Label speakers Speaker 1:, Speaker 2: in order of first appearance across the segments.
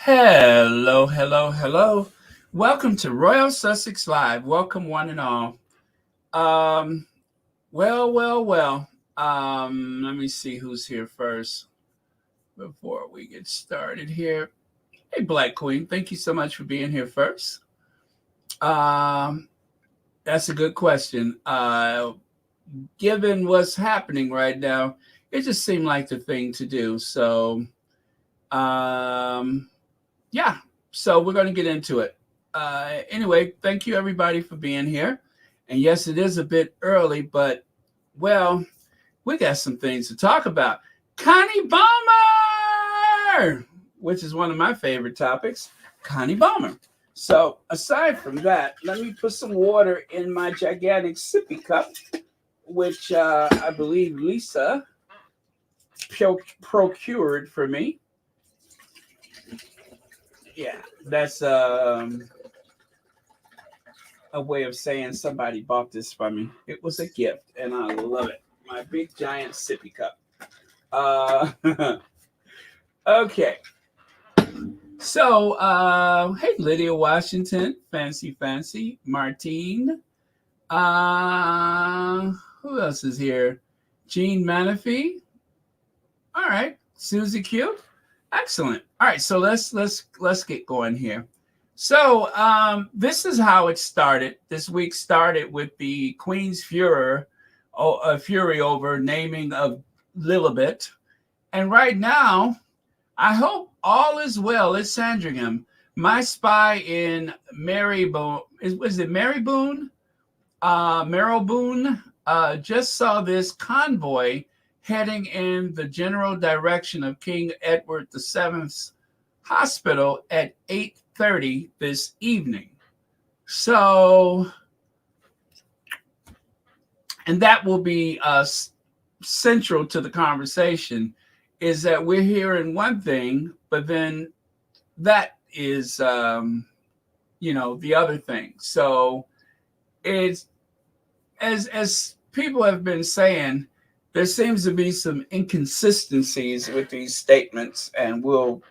Speaker 1: Hello, hello, hello. Welcome to Royal Sussex Live. Welcome, one and all. Um, well. Let me see who's here first before we get started here. Hey, Black Queen, thank you so much for being here first. Um, that's a good question. Given what's happening right now, it just seemed like the thing to do. Um, yeah, so we're going to get into it. Anyway, thank you everybody for being here. And yes, it is a bit early, but well, we got some things to talk about. Connie Balmer, which is one of my favorite topics. Connie Balmer. So aside from that, let me put some water in my gigantic sippy cup, which I believe Lisa procured for me. Yeah, that's a way of saying somebody bought this for me. It was a gift, and I love it. My big giant sippy cup. Okay. So, hey, Lydia Washington, fancy, Martine. Who else is here? Jean Manafee. All right, Susie Q. Excellent. All right, so let's get going here. So this is how it started. This week started with the Queen's fury over naming of Lilibet, and right now, I hope all is well at Sandringham. My spy in Marylebone, was it Marylebone? Marylebone just saw this convoy heading in the general direction of King Edward VII's hospital at 8:30 this evening. So, and that will be central to the conversation, is that we're hearing one thing, but then that is, the other thing. So it's, as people have been saying, there seems to be some inconsistencies with these statements, and we'll,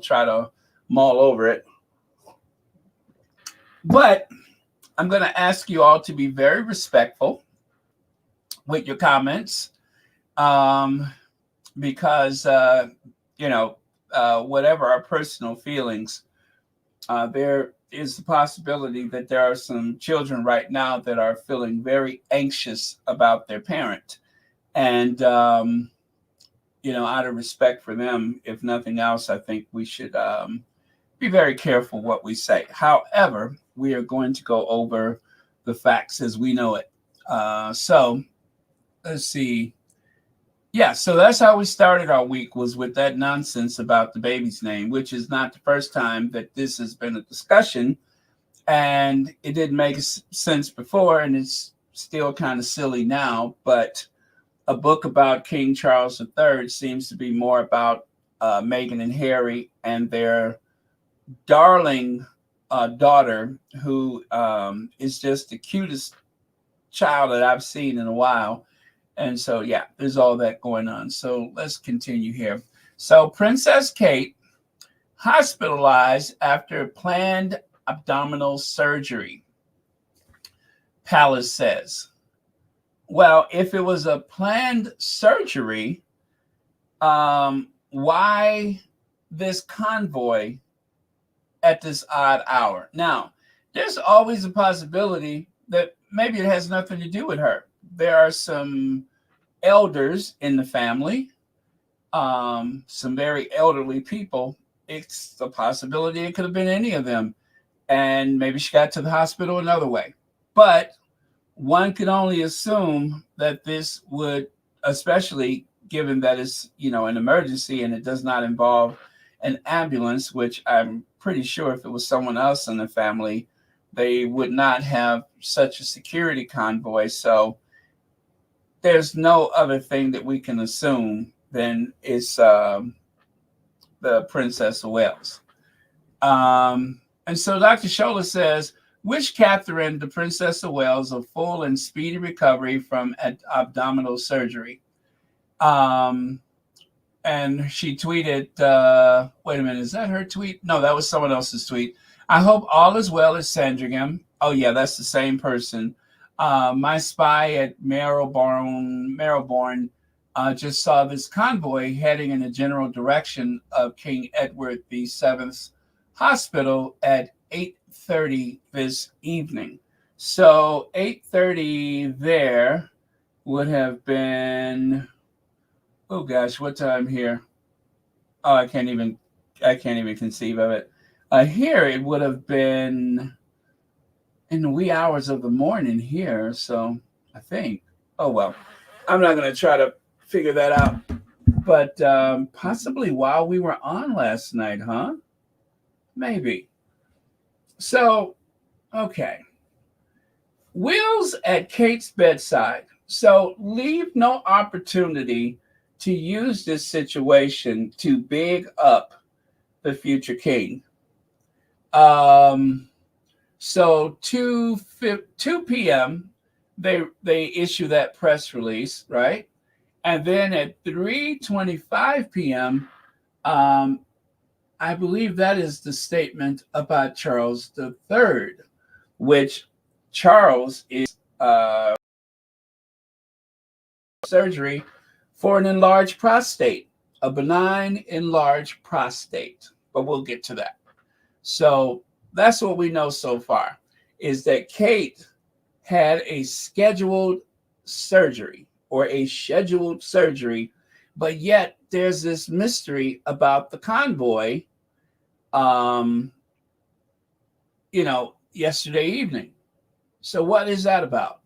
Speaker 1: try to mull over it. But I'm going to ask you all to be very respectful with your comments, because, whatever our personal feelings, there is the possibility that there are some children right now that are feeling very anxious about their parent. And, out of respect for them, if nothing else, I think we should be very careful what we say. However, we are going to go over the facts as we know it. So let's see. Yeah, so that's how we started our week, was with that nonsense about the baby's name, which is not the first time that this has been a discussion. And it didn't make sense before, and it's still kind of silly now. But a book about King Charles III seems to be more about Meghan and Harry and their darling daughter, who is just the cutest child that I've seen in a while. And so, yeah, there's all that going on. So let's continue here. So Princess Kate hospitalized after planned abdominal surgery, Palace says. Well, if it was a planned surgery, why this convoy at this odd hour? Now, there's always a possibility that maybe it has nothing to do with her. There are some elders in the family, some very elderly people. It's a possibility it could have been any of them. And maybe she got to the hospital another way. But one can only assume that this would, especially given that it's, an emergency and it does not involve an ambulance, which I'm pretty sure if it was someone else in the family, they would not have such a security convoy. So there's no other thing that we can assume than it's the Princess of Wales. And so Dr. Scholler says, wish Catherine, the Princess of Wales, a full and speedy recovery from abdominal surgery. and she tweeted, wait a minute, is that her tweet? No, that was someone else's tweet. I hope all is well at Sandringham. Oh, yeah, that's the same person. My spy at Marylebone just saw this convoy heading in the general direction of King Edward VII's hospital at 8:30 this evening. So 8:30 there would have been, oh gosh, what time here? Oh, I can't even conceive of it. Here it would have been in the wee hours of the morning here. So I think, oh well, I'm not going to try to figure that out. But possibly while we were on last night, huh? Maybe. So, okay. Will's at Kate's bedside. So leave no opportunity to use this situation to big up the future king. So 2 p.m. they issue that press release, right? And then at 3:25 p.m., I believe that is the statement about Charles III, which Charles is surgery for an enlarged prostate, a benign enlarged prostate. But we'll get to that. So that's what we know so far, is that Kate had a scheduled surgery, but yet there's this mystery about the convoy, yesterday evening. So what is that about?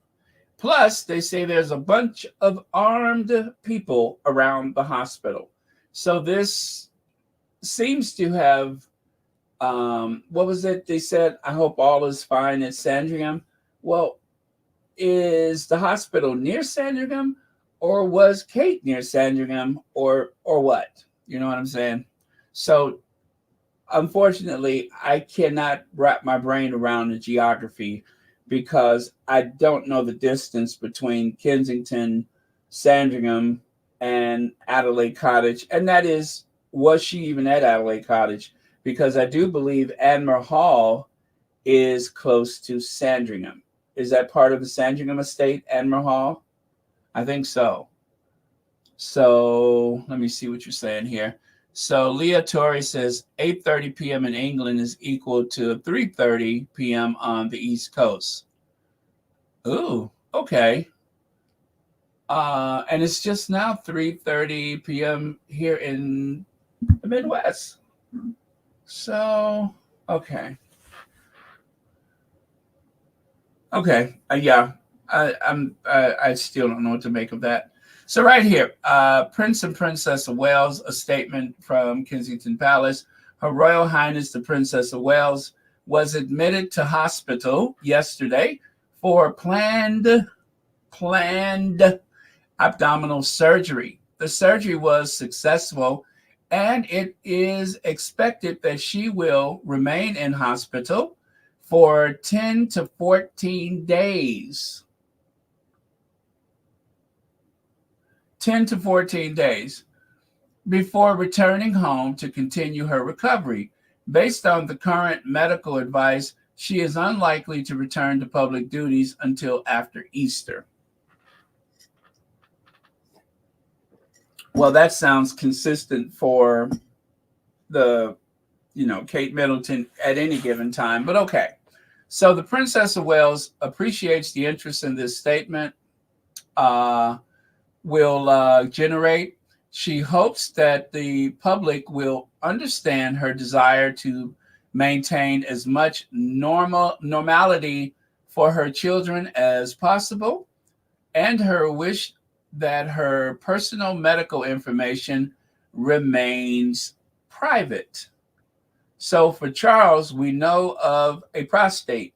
Speaker 1: Plus, they say there's a bunch of armed people around the hospital. So this seems to have, what was it? They said, I hope all is fine at Sandringham. Well, is the hospital near Sandringham, or was Kate near Sandringham, or what? You know what I'm saying? So unfortunately, I cannot wrap my brain around the geography because I don't know the distance between Kensington, Sandringham, and Adelaide Cottage. And that is, was she even at Adelaide Cottage? Because I do believe Admiral Hall is close to Sandringham. Is that part of the Sandringham estate, Admiral Hall? I think so. So let me see what you're saying here. So Leah Torrey says 8:30 p.m. in England is equal to 3:30 p.m. on the East Coast. Ooh, okay. And it's just now 3:30 p.m. here in the Midwest. So, okay. Okay. Yeah. I still don't know what to make of that. So right here, Prince and Princess of Wales, a statement from Kensington Palace. Her Royal Highness the Princess of Wales was admitted to hospital yesterday for planned abdominal surgery. The surgery was successful, and it is expected that she will remain in hospital for 10 to 14 days. 10 to 14 days before returning home to continue her recovery. Based on the current medical advice, she is unlikely to return to public duties until after Easter. Well, that sounds consistent for the, Kate Middleton at any given time, but okay. So the Princess of Wales appreciates the interest in this statement. Will generate. She hopes that the public will understand her desire to maintain as much normality for her children as possible, and her wish that her personal medical information remains private. So for Charles, we know of a prostate,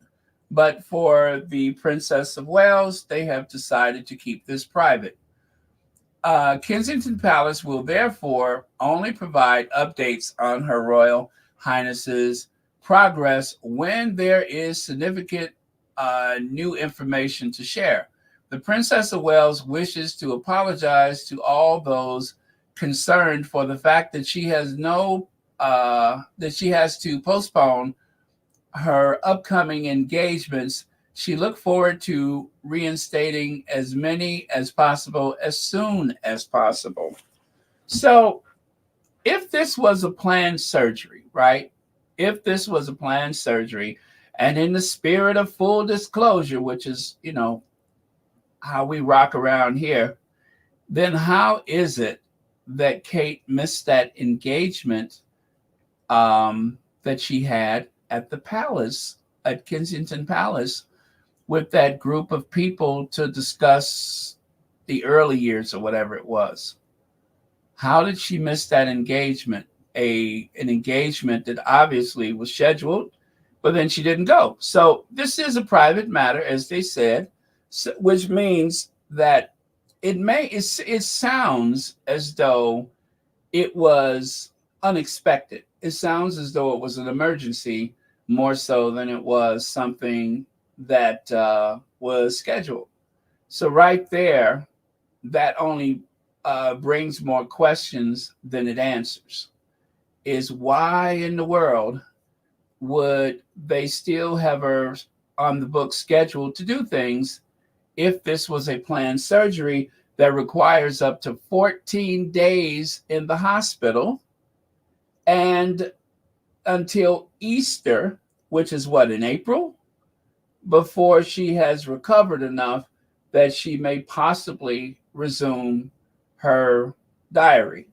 Speaker 1: but for the Princess of Wales, they have decided to keep this private. Kensington Palace will therefore only provide updates on Her Royal Highness's progress when there is significant new information to share. The Princess of Wales wishes to apologize to all those concerned for the fact that she has that she has to postpone her upcoming engagements. She looked forward to reinstating as many as possible as soon as possible. So, if this was a planned surgery, right? If this was a planned surgery, and in the spirit of full disclosure, which is, how we rock around here, then how is it that Kate missed that engagement that she had at the palace, at Kensington Palace, with that group of people to discuss the early years or whatever it was? How did she miss that engagement? An engagement that obviously was scheduled, but then she didn't go. So this is a private matter, as they said, which means that it sounds as though it was unexpected. It sounds as though it was an emergency more so than it was something that was scheduled. So right there, that only brings more questions than it answers. Is why in the world would they still have her on the book scheduled to do things if this was a planned surgery that requires up to 14 days in the hospital and until Easter, which is what, in April, before she has recovered enough that she may possibly resume her diary?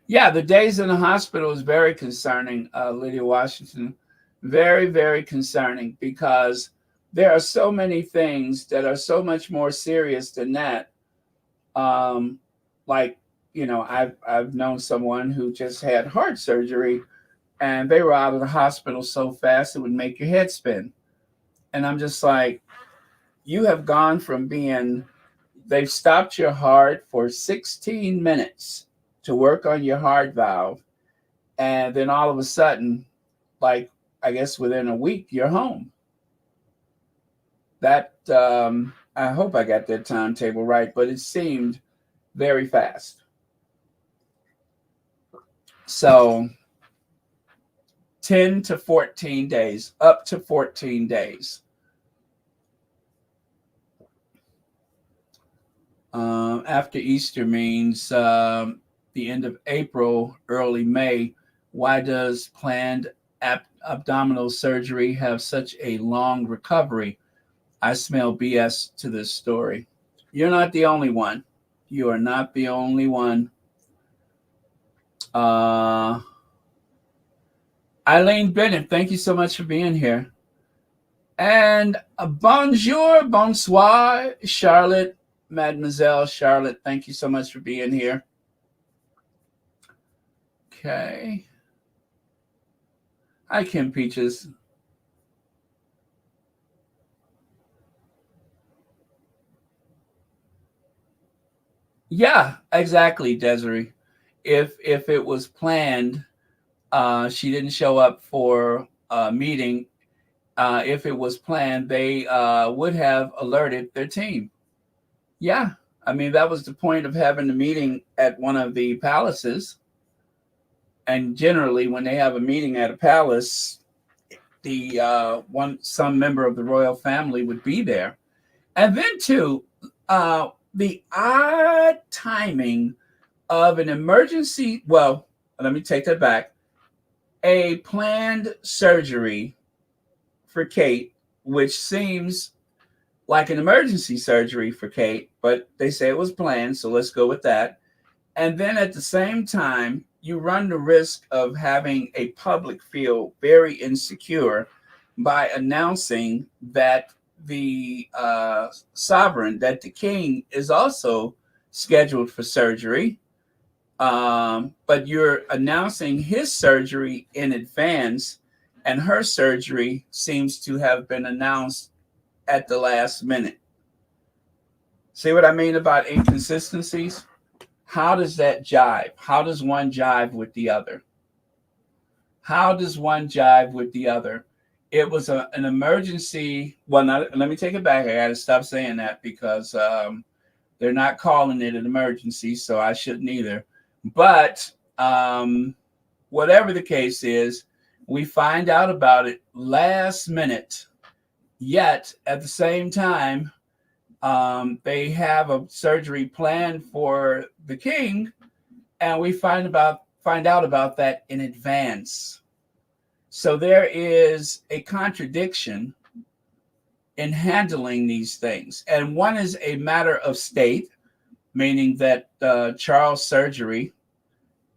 Speaker 1: Yeah, the days in the hospital is very concerning, Lydia Washington. Very, very concerning, because there are so many things that are so much more serious than that. Like, I've known someone who just had heart surgery, and they were out of the hospital so fast it would make your head spin. And I'm just like, you have gone from they've stopped your heart for 16 minutes to work on your heart valve, and then all of a sudden, like, I guess within a week, you're home. That I hope I got that timetable right, but it seemed very fast. So 10 to 14 days, up to 14 days. After Easter means the end of April, early May. Why does planned abdominal surgery have such a long recovery? I smell BS to this story. You're not the only one. You are not the only one. Eileen Bennett, thank you so much for being here. And bonjour, bonsoir, Charlotte, Mademoiselle Charlotte, thank you so much for being here. Okay. Hi, Kim Peaches. Yeah, exactly, Desiree. If it was planned, she didn't show up for a meeting. If it was planned, they would have alerted their team. Yeah, I mean, that was the point of having the meeting at one of the palaces. And generally, when they have a meeting at a palace, some member of the royal family would be there. And then too, the odd timing of an emergency. Well, let me take that back. A planned surgery for Kate, which seems like an emergency surgery for Kate, but they say it was planned, so let's go with that. And then at the same time, you run the risk of having a public feel very insecure by announcing that the sovereign, that the king, is also scheduled for surgery. But you're announcing his surgery in advance, and her surgery seems to have been announced at the last minute. See what I mean about inconsistencies? How does that jive? How does one jive with the other? How does one jive with the other? It was an emergency. Well, let me take it back. I got to stop saying that because They're not calling it an emergency, so I shouldn't either. But whatever the case is, we find out about it last minute. Yet at the same time, they have a surgery planned for the king, and we find out about that in advance. So there is a contradiction in handling these things, and one is a matter of state, meaning that Charles' surgery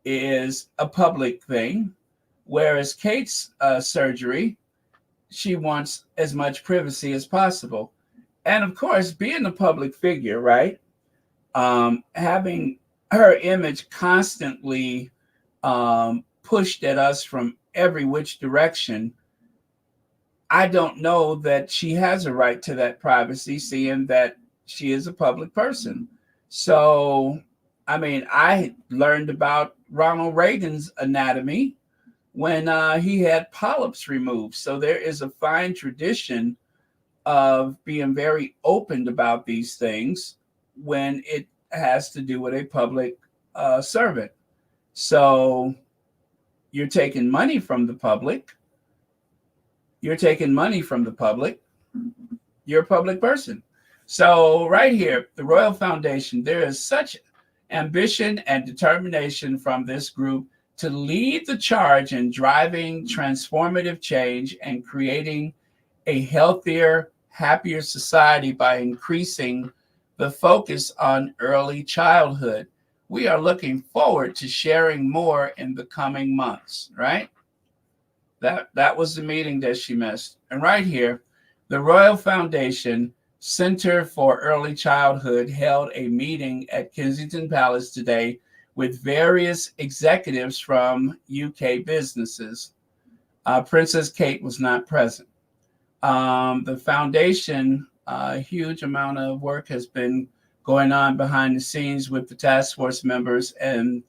Speaker 1: is a public thing, whereas Kate's surgery, she wants as much privacy as possible. And of course, being a public figure, right? Having her image constantly pushed at us from every which direction, I don't know that she has a right to that privacy, seeing that she is a public person. So, I mean, I learned about Ronald Reagan's anatomy when he had polyps removed. So there is a fine tradition of being very open about these things when it has to do with a public servant. So you're taking money from the public. You're taking money from the public. You're a public person. So right here, the Royal Foundation, there is such ambition and determination from this group to lead the charge in driving transformative change and creating a healthier, happier society by increasing the focus on early childhood. We are looking forward to sharing more in the coming months, right? That was the meeting that she missed. And right here, the Royal Foundation Center for Early Childhood held a meeting at Kensington Palace today with various executives from UK businesses. Princess Kate was not present. The foundation, a huge amount of work has been going on behind the scenes with the task force members, and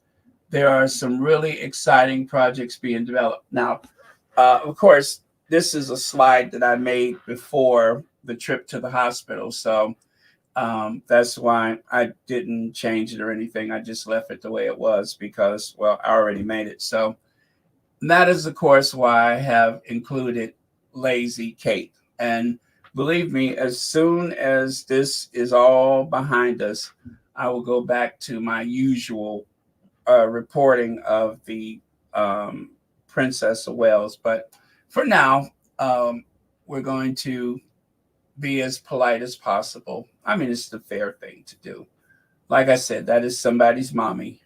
Speaker 1: there are some really exciting projects being developed. Now, of course, this is a slide that I made before the trip to the hospital, so that's why I didn't change it or anything. I just left it the way it was because, well, I already made it. So that is, of course, why I have included Lazy Kate. And believe me, as soon as this is all behind us, I will go back to my usual reporting of the Princess of Wales. But for now, we're going to be as polite as possible. I mean, it's the fair thing to do. Like I said, that is somebody's mommy.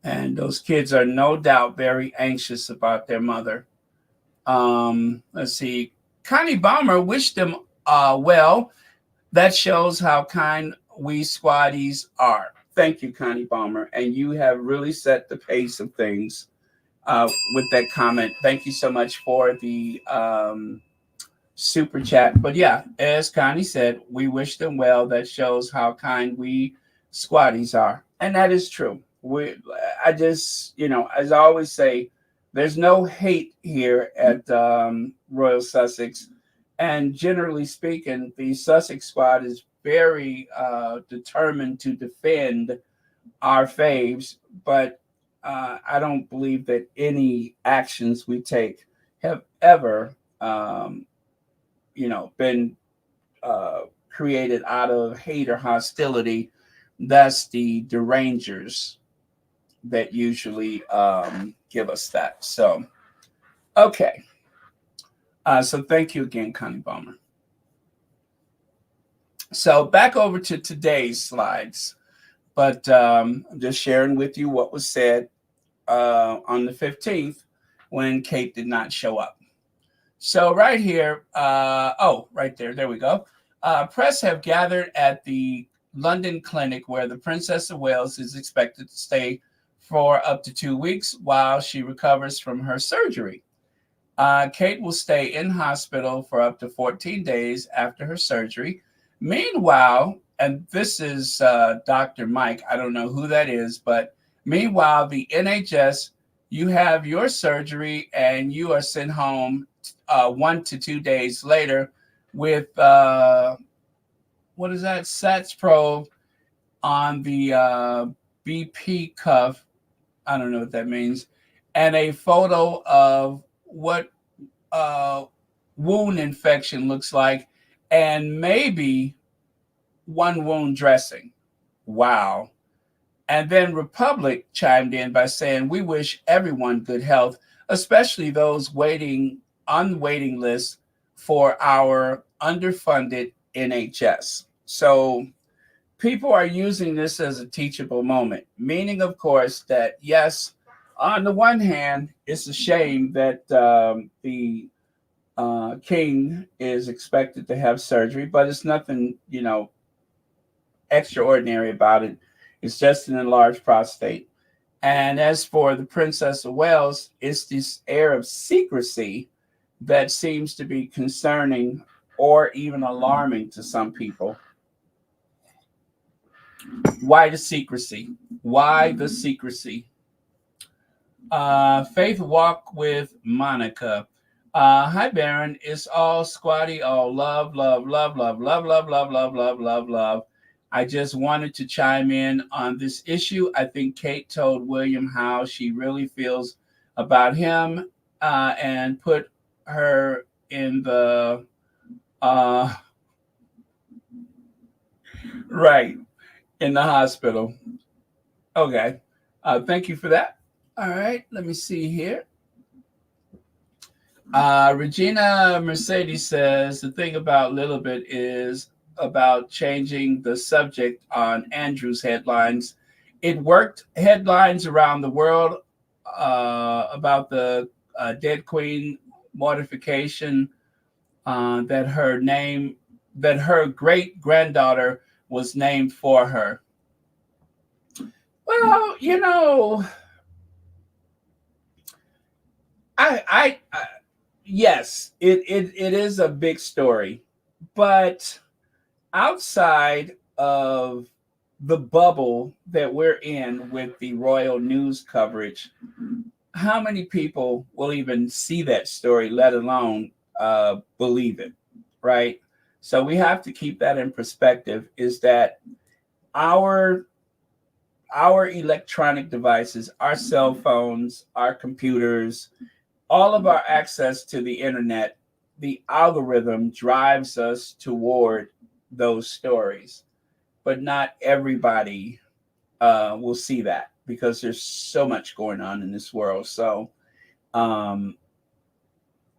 Speaker 1: And those kids are no doubt very anxious about their mother. Let's see. Connie Baumer wished them well. That shows how kind we squaddies are. Thank you, Connie Baumer. And you have really set the pace of things with that comment. Thank you so much for the super chat. But yeah, as Connie said, we wish them well. That shows how kind we squaddies are. And that is true. I just, as I always say, there's no hate here at Royal Sussex. And generally speaking, the Sussex squad is very determined to defend our faves. But I don't believe that any actions we take have ever, been created out of hate or hostility. That's the derangers that usually give us that. So, okay. So thank you again, Connie Baumer. So back over to today's slides, but I'm just sharing with you what was said on the 15th when Kate did not show up. So right here, right there we go. Press have gathered at the London clinic where the Princess of Wales is expected to stay for up to 2 weeks while she recovers from her surgery. Kate will stay in hospital for up to 14 days after her surgery. Meanwhile, and this is Dr. Mike, I don't know who that is, but meanwhile, the NHS, you have your surgery and you are sent home 1 to 2 days later with, what is that, SATS probe on the BP cuff. I don't know what that means. And a photo of what uh, wound infection looks like, and maybe one wound dressing. Wow. And then Republic chimed in by saying, "We wish everyone good health, especially those waiting on waiting lists for our underfunded NHS." So people are using this as a teachable moment, meaning, of course, that yes, on the one hand, it's a shame that the king is expected to have surgery, but it's nothing, extraordinary about it. It's just an enlarged prostate. And as for the Princess of Wales, it's this air of secrecy that seems to be concerning or even alarming to some people. Why the secrecy? Why the secrecy? Faith Walk with Monica. Hi, Baron. It's all squatty, all love, love, love, love, love, love, love, love, love, love, love. I just wanted to chime in on this issue. I think Kate told William how she really feels about him and put her in the uh, right in the hospital. Okay. Thank you for that. All right. Let me see here. Regina Mercedes says the thing about Lilibet is about changing the subject on Andrew's headlines. It worked headlines around the world about the dead queen mortification that her great granddaughter was named for her. Well, I yes, it is a big story, but outside of the bubble that we're in with the royal news coverage, how many people will even see that story, let alone believe it, right? So we have to keep that in perspective. Is that our our electronic devices, our cell phones, our computers, all of our access to the internet, the algorithm drives us toward those stories. But not everybody will see that because there's so much going on in this world. So, um,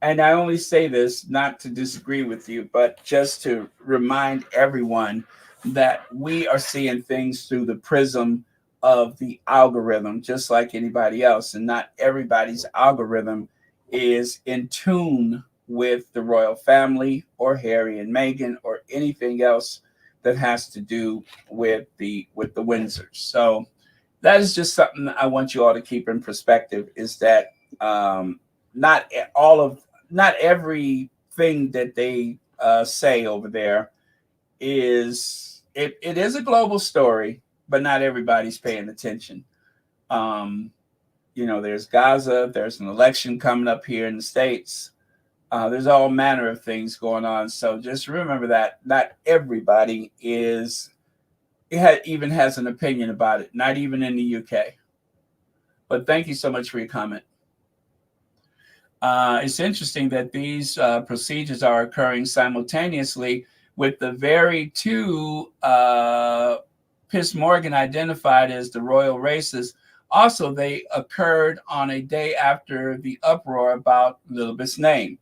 Speaker 1: and I only say this not to disagree with you, but just to remind everyone that we are seeing things through the prism of the algorithm, just like anybody else. And not everybody's algorithm is in tune with the royal family or Harry and Meghan or anything else that has to do with the Windsors. So that is just something that I want you all to keep in perspective. Is that not all of not everything that they say over there it is a global story, but not everybody's paying attention. Um, there's Gaza, there's an election coming up here in the States. There's all manner of things going on. So just remember that not everybody even has an opinion about it, not even in the UK. But thank you so much for your comment. It's interesting that these procedures are occurring simultaneously with the very two Piers Morgan identified as the royal races. Also, they occurred on a day after the uproar about Lilibet's name.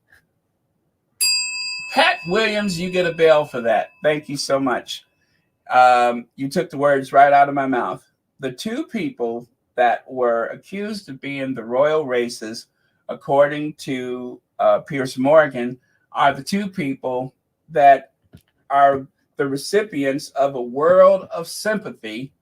Speaker 1: Pat Williams, you get a bell for that. Thank you so much. You took the words right out of my mouth. The two people that were accused of being the royal races, according to Piers Morgan, are the two people that are the recipients of a world of sympathy.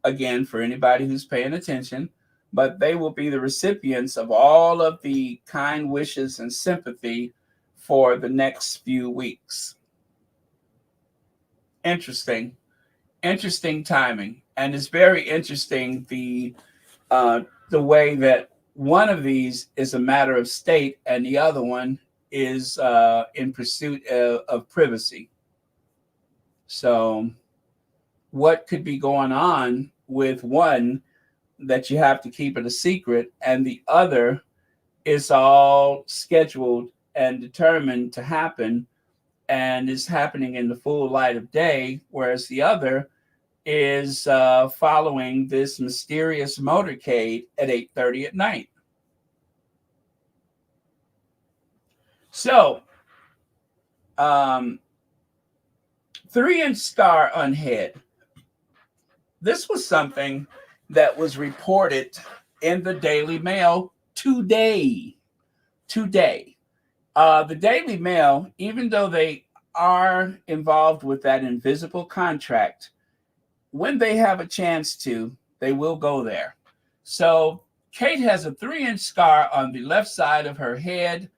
Speaker 1: Again, for anybody who's paying attention, but they will be the recipients of all of the kind wishes and sympathy for the next few weeks. Interesting timing, and it's very interesting the way that one of these is a matter of state and the other one is in pursuit of privacy. So what could be going on with one that you have to keep it a secret, and the other is all scheduled and determined to happen and is happening in the full light of day, whereas the other is following this mysterious motorcade at 8:30 at night. So, um, 3-inch scar on head. This was something that was reported in the Daily Mail today. Today. The Daily Mail, even though they are involved with that invisible contract, when they have a chance to, they will go there. So Kate has a 3-inch scar on the left side of her head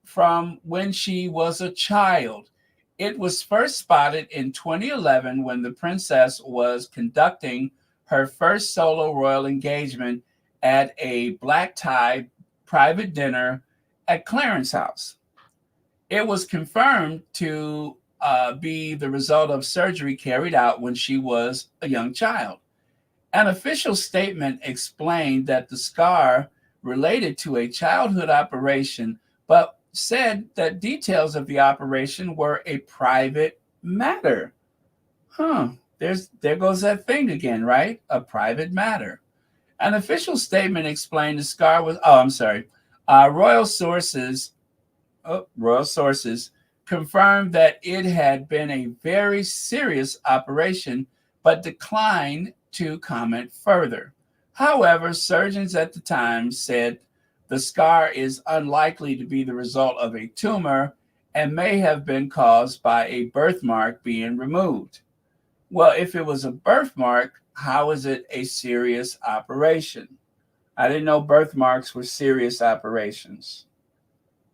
Speaker 1: from when she was a child. It was first spotted in 2011 when the princess was conducting her first solo royal engagement at a black tie private dinner at Clarence House. It was confirmed to be the result of surgery carried out when she was a young child. An official statement explained that the scar related to a childhood operation, but said that details of the operation were a private matter. There goes that thing again, right? A private matter. An official statement explained the scar was, oh, I'm sorry. Royal sources confirmed that it had been a very serious operation, but declined to comment further. However, surgeons at the time said the scar is unlikely to be the result of a tumor and may have been caused by a birthmark being removed. Well, if it was a birthmark, how is it a serious operation? I didn't know birthmarks were serious operations.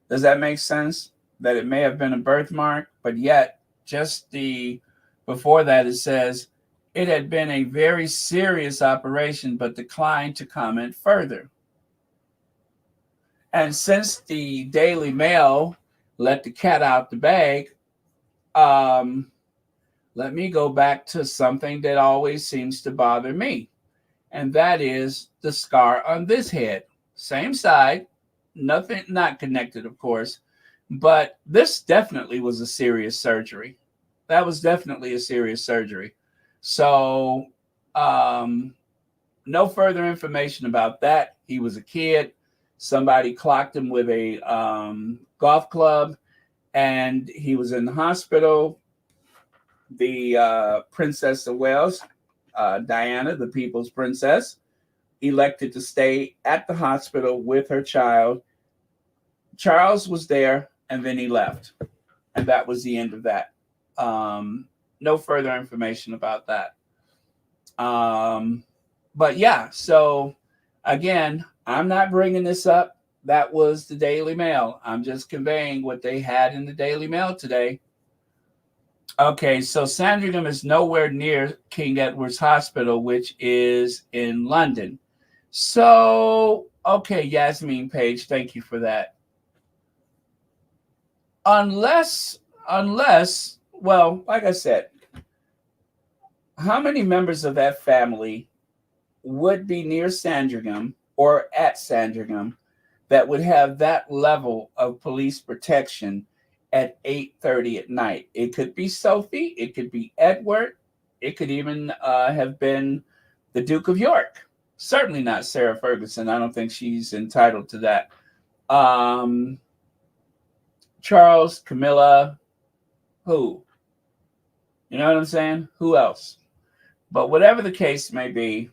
Speaker 1: Does that make sense? That it may have been a birthmark, but yet before that it says it had been a very serious operation, but declined to comment further. And since the Daily Mail let the cat out the bag, let me go back to something that always seems to bother me, and that is the scar on this head. Same side, nothing, not connected, of course, but this definitely was a serious surgery. That was definitely a serious surgery. So, no further information about that. He was a kid. Somebody clocked him with a golf club, and he was in the hospital. The Princess of Wales, Diana, the People's Princess, elected to stay at the hospital with her child. Charles was there, and then he left. And that was the end of that. No further information about that. But yeah, so again, I'm not bringing this up. That was the Daily Mail. I'm just conveying what they had in the Daily Mail today. Okay, so Sandringham is nowhere near King Edward's Hospital, which is in London. So, okay, Yasmin Page, thank you for that. Unless, well, like I said, how many members of that family would be near Sandringham or at Sandringham that would have that level of police protection at 8:30 at night? It could be Sophie, it could be Edward, it could even have been the Duke of York. Certainly not Sarah Ferguson. I don't think she's entitled to that. Charles, Camilla, who? You know what I'm saying? Who else? But whatever the case may be,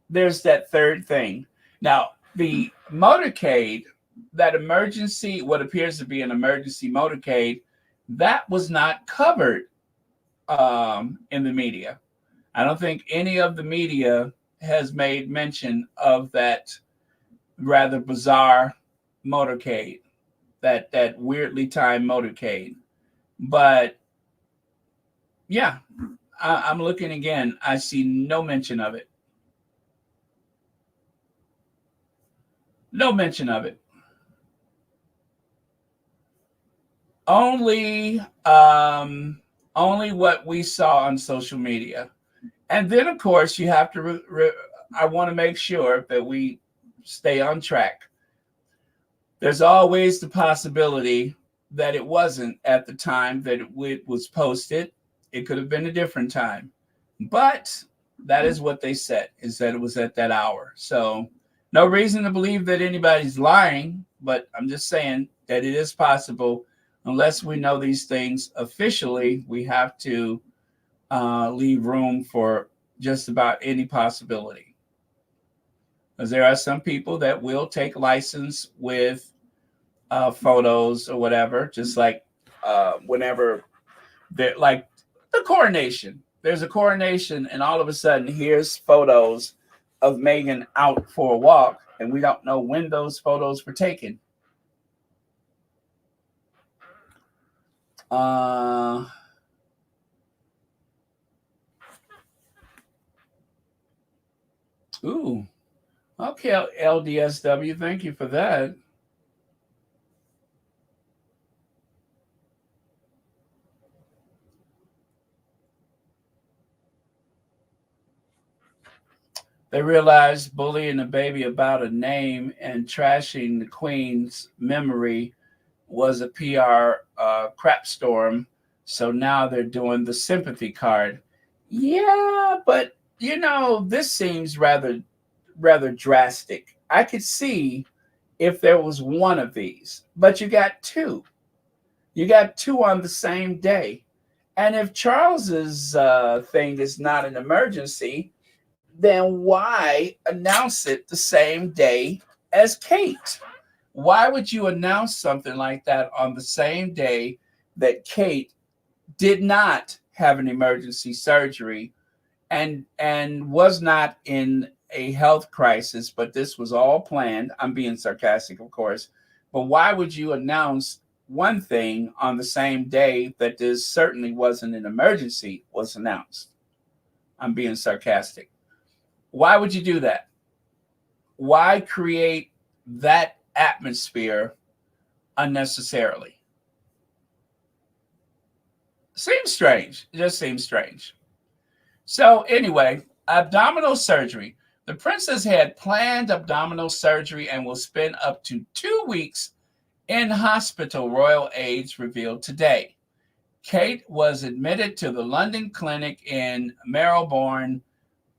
Speaker 1: there's that third thing. Now, the motorcade, that emergency, what appears to be an emergency motorcade, that was not covered in the media. I don't think any of the media has made mention of that rather bizarre motorcade, that weirdly timed motorcade. But yeah, I'm looking again. I see no mention of it. No mention of it. Only only what we saw on social media. And then, of course, you have to, I want to make sure that we stay on track. There's always the possibility that it wasn't at the time that it was posted. It could have been a different time. But that is what they said, is that it was at that hour. So no reason to believe that anybody's lying, but I'm just saying that it is possible. Unless we know these things officially, we have to leave room for just about any possibility. Because there are some people that will take license with photos or whatever, just like whenever they're like the coronation. There's a coronation, and all of a sudden, here's photos of Meghan out for a walk, and we don't know when those photos were taken. Ooh, okay, LDSW, thank you for that. They realized bullying a baby about a name and trashing the Queen's memory was a PR crap storm. So now they're doing the sympathy card. Yeah, but this seems rather drastic. I could see if there was one of these, but you got two. You got two on the same day. And if Charles's thing is not an emergency, then why announce it the same day as Kate? Why would you announce something like that on the same day that Kate did not have an emergency surgery and was not in a health crisis, but this was all planned? I'm being sarcastic, of course. But why would you announce one thing on the same day that this certainly wasn't an emergency was announced? I'm being sarcastic. Why would you do that? Why create that atmosphere unnecessarily? Seems strange. It just seems strange. So anyway, abdominal surgery. The princess had planned abdominal surgery and will spend up to 2 weeks in hospital, royal aides revealed today. Kate was admitted to the London clinic in Marylebone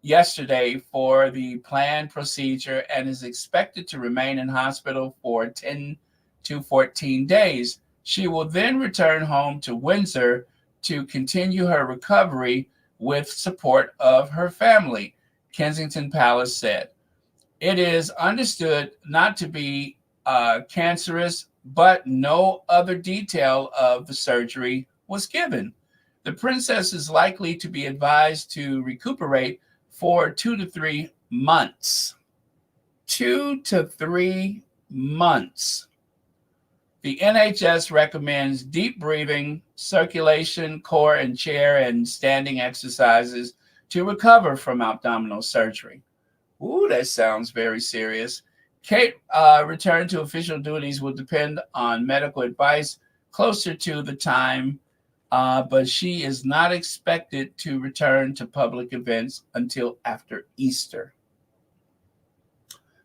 Speaker 1: yesterday for the planned procedure and is expected to remain in hospital for 10 to 14 days. She will then return home to Windsor to continue her recovery with support of her family, Kensington Palace said. It is understood not to be cancerous, but no other detail of the surgery was given. The princess is likely to be advised to recuperate for 2 to 3 months. 2 to 3 months. The NHS recommends deep breathing, circulation, core and chair and standing exercises to recover from abdominal surgery. Ooh, that sounds very serious. Kate return to official duties will depend on medical advice closer to the time, but she is not expected to return to public events until after Easter.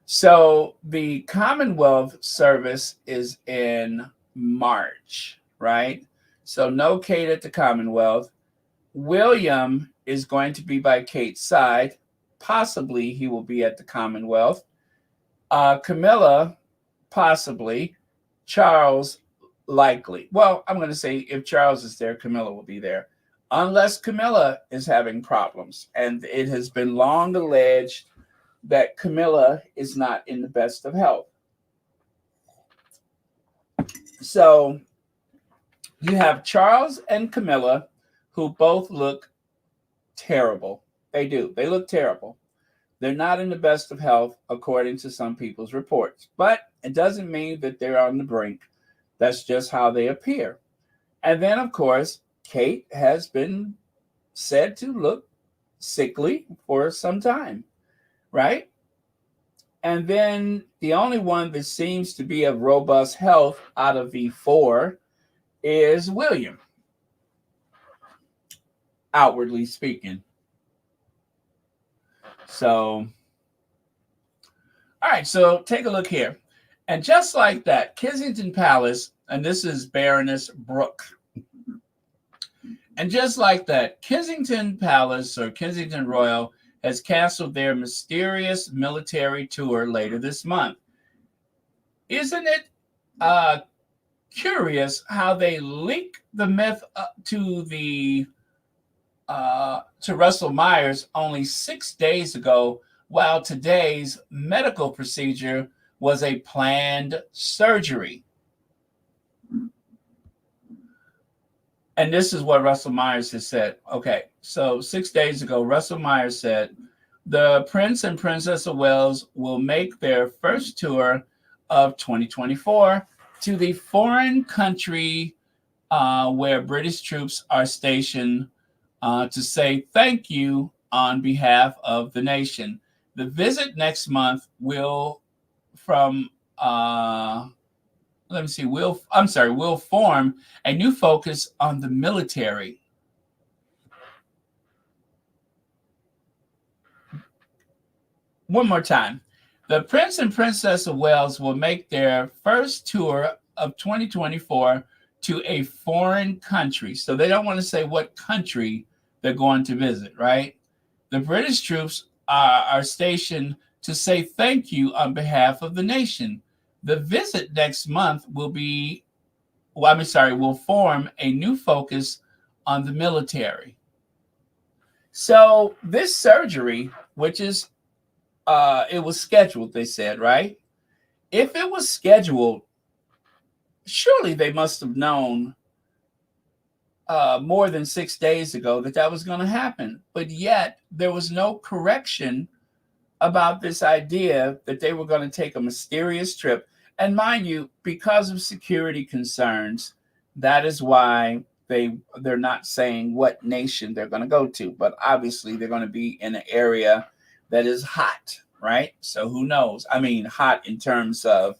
Speaker 1: So the Commonwealth service is in March, right? So no Kate at the Commonwealth. William is going to be by Kate's side. Possibly he will be at the Commonwealth. Camilla, possibly. Charles, likely. Well, I'm going to say if Charles is there, Camilla will be there. Unless Camilla is having problems. And it has been long alleged that Camilla is not in the best of health. So you have Charles and Camilla, who both look terrible. They do. They look terrible. They're not in the best of health, according to some people's reports. But it doesn't mean that they're on the brink. That's just how they appear. And then, of course, Kate has been said to look sickly for some time, right? And then the only one that seems to be of robust health out of the four is William. outwardly speaking. So, all right, so take a look here. And just like that, Kensington Palace, and this is Baroness Brooke. And just like that, Kensington Palace or Kensington Royal has canceled their mysterious military tour later this month. Isn't it curious how they link the myth to Russell Myers only 6 days ago, while today's medical procedure was a planned surgery? And this is what Russell Myers has said. Okay, so 6 days ago, Russell Myers said, the Prince and Princess of Wales will make their first tour of 2024 to the foreign country where British troops are stationed to say thank you on behalf of the nation. The visit next month will form a new focus on the military. One more time. The Prince and Princess of Wales will make their first tour of 2024 to a foreign country. So they don't want to say what country they're going to visit, right? The British troops are stationed to say thank you on behalf of the nation. The visit next month will form a new focus on the military. So this surgery, which is, it was scheduled, they said, right? If it was scheduled, surely they must have known more than 6 days ago that was going to happen. But yet there was no correction about this idea that they were going to take a mysterious trip. And mind you, because of security concerns, that is why they're not saying what nation they're going to go to. But obviously they're going to be in an area that is hot, right? So who knows? I mean, hot in terms of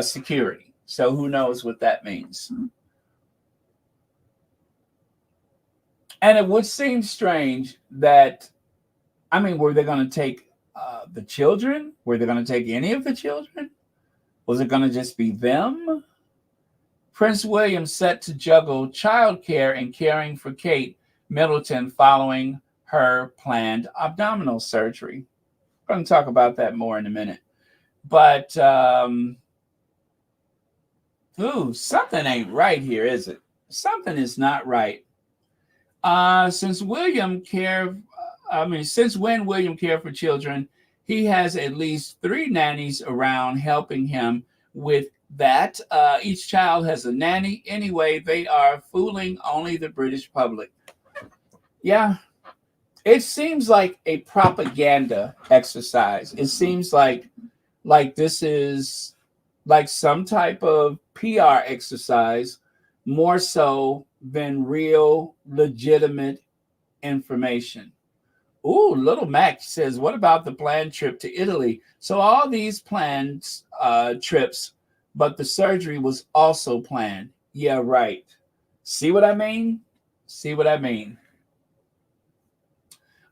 Speaker 1: security. So who knows what that means? And it would seem strange that, I mean, were they going to take the children? Were they going to take any of the children? Was it going to just be them? Prince William set to juggle childcare and caring for Kate Middleton following her planned abdominal surgery. We're going to talk about that more in a minute. But, something ain't right here, is it? Something is not right. Since when William cared for children, he has at least 3 nannies around helping him with that. Each child has a nanny. Anyway, they are fooling only the British public. Yeah, it seems like a propaganda exercise. It seems like this is like some type of PR exercise, more so than real, legitimate information. Ooh, Little Mac says, what about the planned trip to Italy? So all these planned trips, but the surgery was also planned. Yeah, right. See what I mean?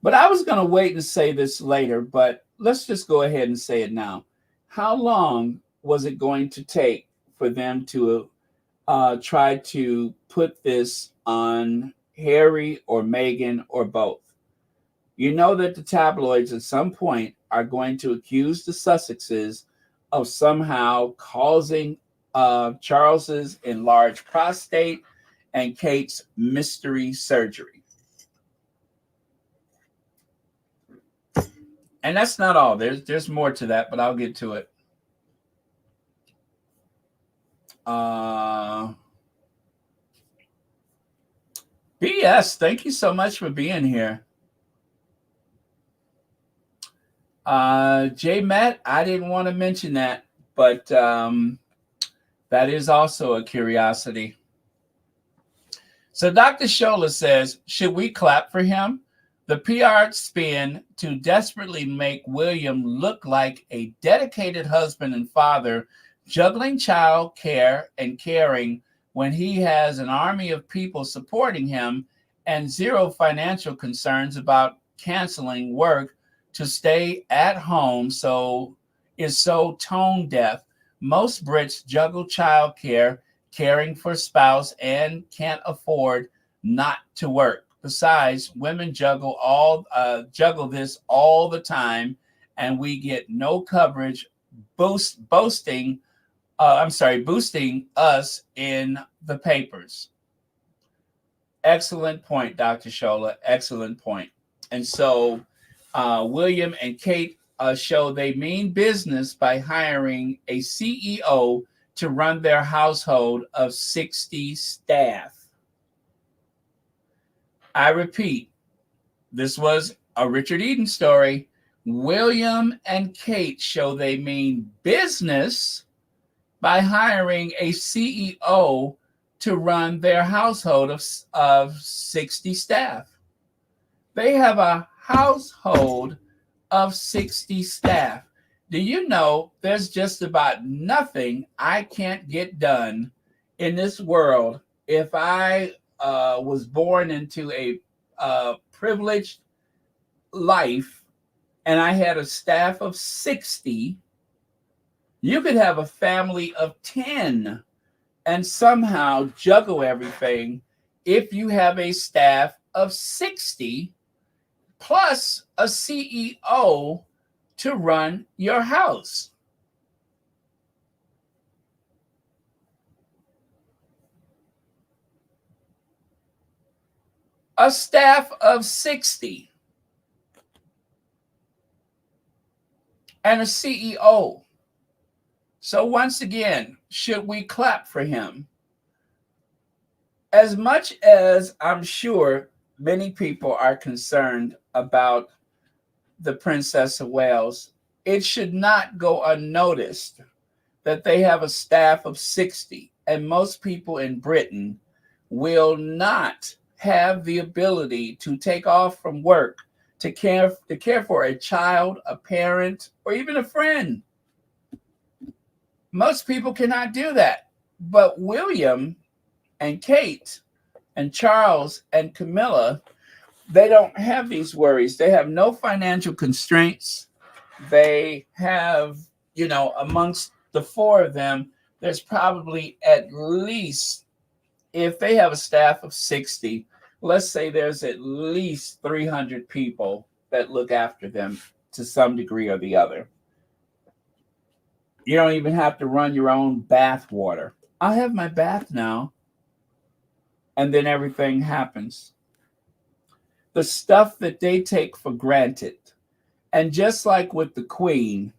Speaker 1: But I was going to wait and say this later, but let's just go ahead and say it now. How long was it going to take for them to try to put this on Harry or Meghan or both? You know that the tabloids at some point are going to accuse the Sussexes of somehow causing Charles's enlarged prostate and Kate's mystery surgery. And that's not all. There's more to that, but I'll get to it. BS, thank you so much for being here. J Matt, I didn't want to mention that, but that is also a curiosity. So Dr. Shola says, should we clap for him? The PR spin to desperately make William look like a dedicated husband and father, juggling child care and caring when he has an army of people supporting him and zero financial concerns about canceling work to stay at home, so is so tone deaf. Most Brits juggle childcare, caring for spouse, and can't afford not to work. Besides, women juggle this all the time, and we get no coverage boosting us in the papers. Excellent point, Dr. Shola. Excellent point. And so William and Kate show they mean business by hiring a CEO to run their household of 60 staff. I repeat, this was a Richard Eden story. William and Kate show they mean business by hiring a CEO to run their household of 60 staff. They have a household of 60 staff. Do you know there's just about nothing I can't get done in this world if I was born into a privileged life and I had a staff of 60? You could have a family of 10 and somehow juggle everything if you have a staff of 60 plus a CEO to run your house. A staff of 60 and a CEO. So once again, should we clap for him? As much as I'm sure many people are concerned about the Princess of Wales, it should not go unnoticed that they have a staff of 60, and most people in Britain will not have the ability to take off from work to care for a child, a parent, or even a friend. Most people cannot do that. But William and Kate and Charles and Camilla, they don't have these worries. They have no financial constraints. They have, amongst the four of them, there's probably at least, if they have a staff of 60, let's say there's at least 300 people that look after them to some degree or the other. You don't even have to run your own bath water. I have my bath now. And then everything happens. The stuff that they take for granted. And just like with the Queen,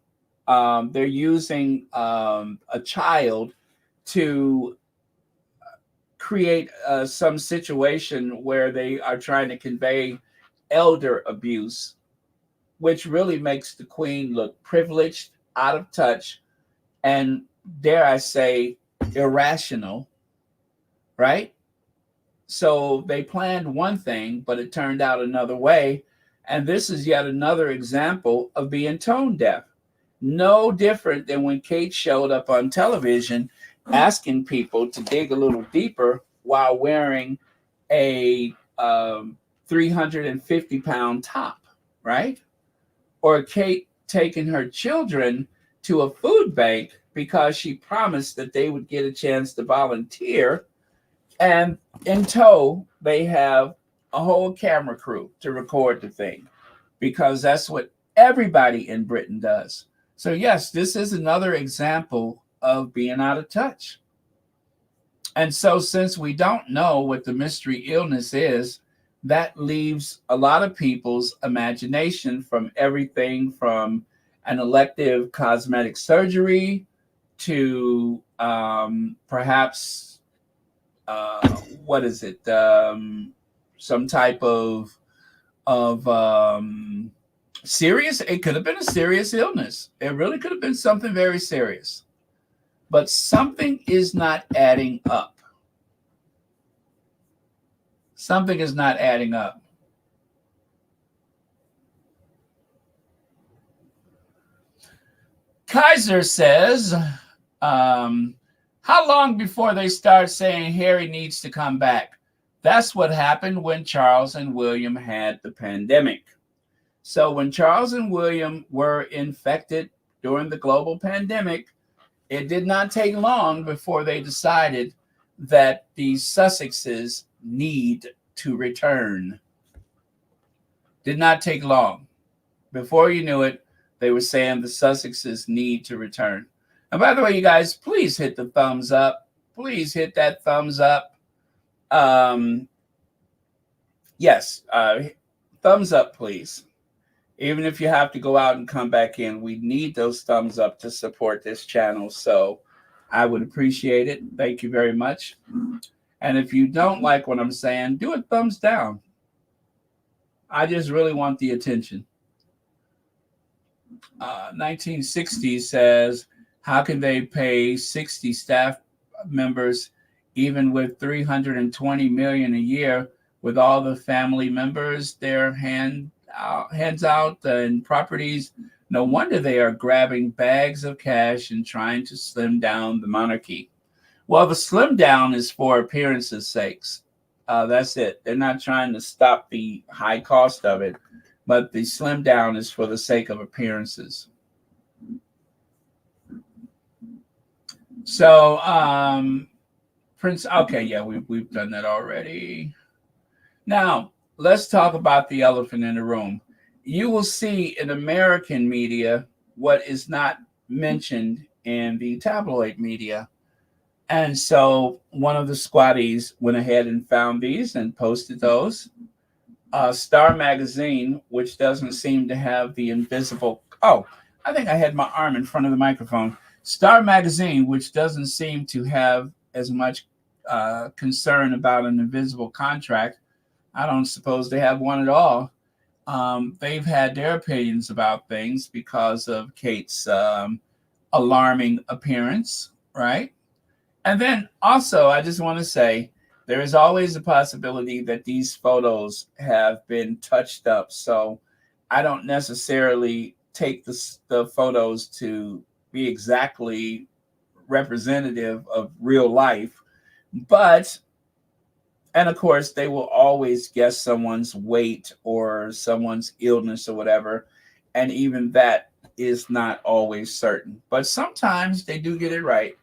Speaker 1: they're using a child to create some situation where they are trying to convey elder abuse, which really makes the Queen look privileged, out of touch, and dare I say, irrational, right? So they planned one thing, but it turned out another way. And this is yet another example of being tone deaf. No different than when Kate showed up on television asking people to dig a little deeper while wearing a 350-pound top, right? Or Kate taking her children to a food bank because she promised that they would get a chance to volunteer. And in tow, they have a whole camera crew to record the thing because that's what everybody in Britain does. So yes, this is another example of being out of touch. And so since we don't know what the mystery illness is, that leaves a lot of people's imagination from everything from an elective cosmetic surgery to perhaps some type of serious. It could have been a serious illness. It really could have been something very serious. But something is not adding up. Something is not adding up. Kaiser says, how long before they start saying Harry needs to come back? That's what happened when Charles and William had the pandemic. So when Charles and William were infected during the global pandemic, it did not take long before they decided that the Sussexes need to return. Did not take long. Before you knew it, they were saying the Sussexes need to return. And by the way, you guys, please hit the thumbs up. Please hit that thumbs up. Yes, thumbs up, please. Even if you have to go out and come back in, we need those thumbs up to support this channel. So I would appreciate it. Thank you very much. And if you don't like what I'm saying, do a thumbs down. I just really want the attention. 1960 says, how can they pay 60 staff members even with 320 million a year with all the family members, their hands out and properties? No wonder they are grabbing bags of cash and trying to slim down the monarchy. Well, the slim down is for appearances' sakes. That's it. They're not trying to stop the high cost of it, but the slim down is for the sake of appearances. So, Prince, okay, yeah, we've done that already. Now, let's talk about the elephant in the room. You will see in American media what is not mentioned in the tabloid media. And so one of the squatties went ahead and found these and posted those. Star Magazine, which doesn't seem to have the invisible... Oh, I think I had my arm in front of the microphone. Star Magazine, which doesn't seem to have as much concern about an invisible contract. I don't suppose they have one at all. They've had their opinions about things because of Kate's alarming appearance, right? And then also, I just want to say, there is always a possibility that these photos have been touched up. So I don't necessarily take the photos to be exactly representative of real life. But, and of course, they will always guess someone's weight or someone's illness or whatever. And even that is not always certain. But sometimes they do get it right.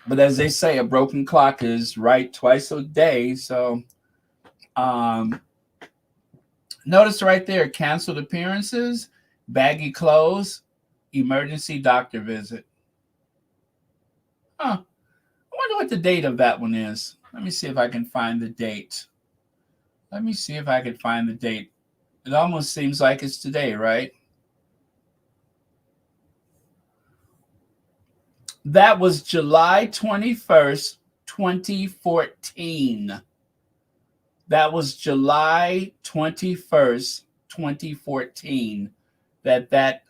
Speaker 1: But as they say, a broken clock is right twice a day. So notice right there, canceled appearances, baggy clothes, emergency doctor visit. Huh. I wonder what the date of that one is. Let me see if I can find the date. It almost seems like it's today, right? That was July 21st, 2014. That was July 21st, 2014 that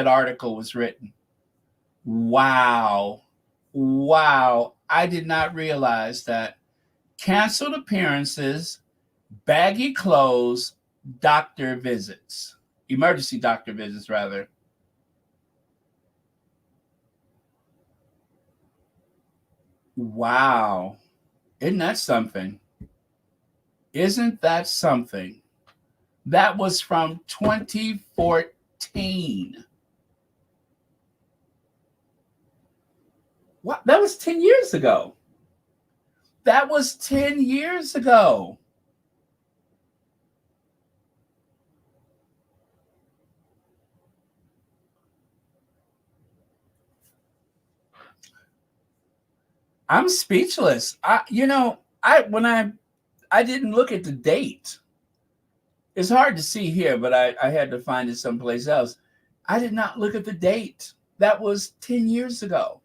Speaker 1: article was written. Wow. I did not realize that. Canceled appearances, baggy clothes, doctor visits. Emergency doctor visits, rather. Wow. Isn't that something? That was from 2014. What? That was 10 years ago. I'm speechless. I didn't look at the date. It's hard to see here, but I had to find it someplace else. I did not look at the date. That was 10 years ago.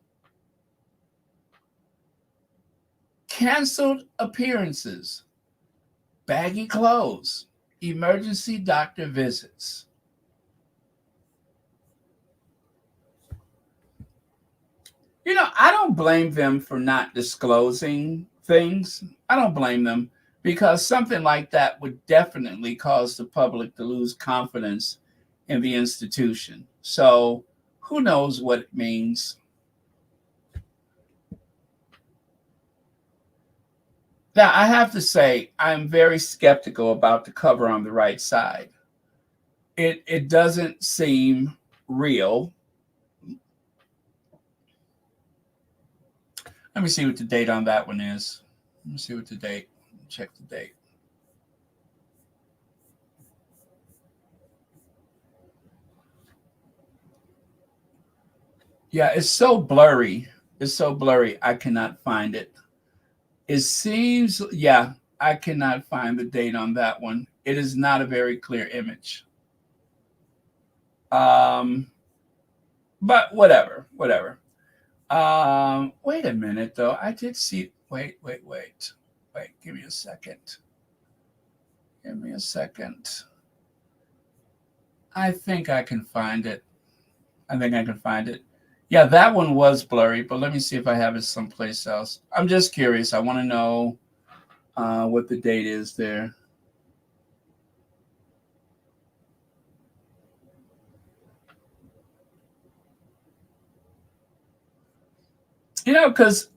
Speaker 1: Canceled appearances, baggy clothes, emergency doctor visits. I don't blame them for not disclosing things. I don't blame them, because something like that would definitely cause the public to lose confidence in the institution. So who knows what it means? Now, I have to say, I'm very skeptical about the cover on the right side. It doesn't seem real. Let me see what the date on that one is. Let me see what the date. Check the date. Yeah, it's so blurry. It's so blurry. I cannot find it. It seems, yeah, I cannot find the date on that one. It is not a very clear image. Um, but whatever, whatever. Wait a minute though. I did see. Wait. Give me a second. Give me a second. I think I can find it. I think I can find it. Yeah, that one was blurry, but let me see if I have it someplace else. I'm just curious. I want to know what the date is there. You know, because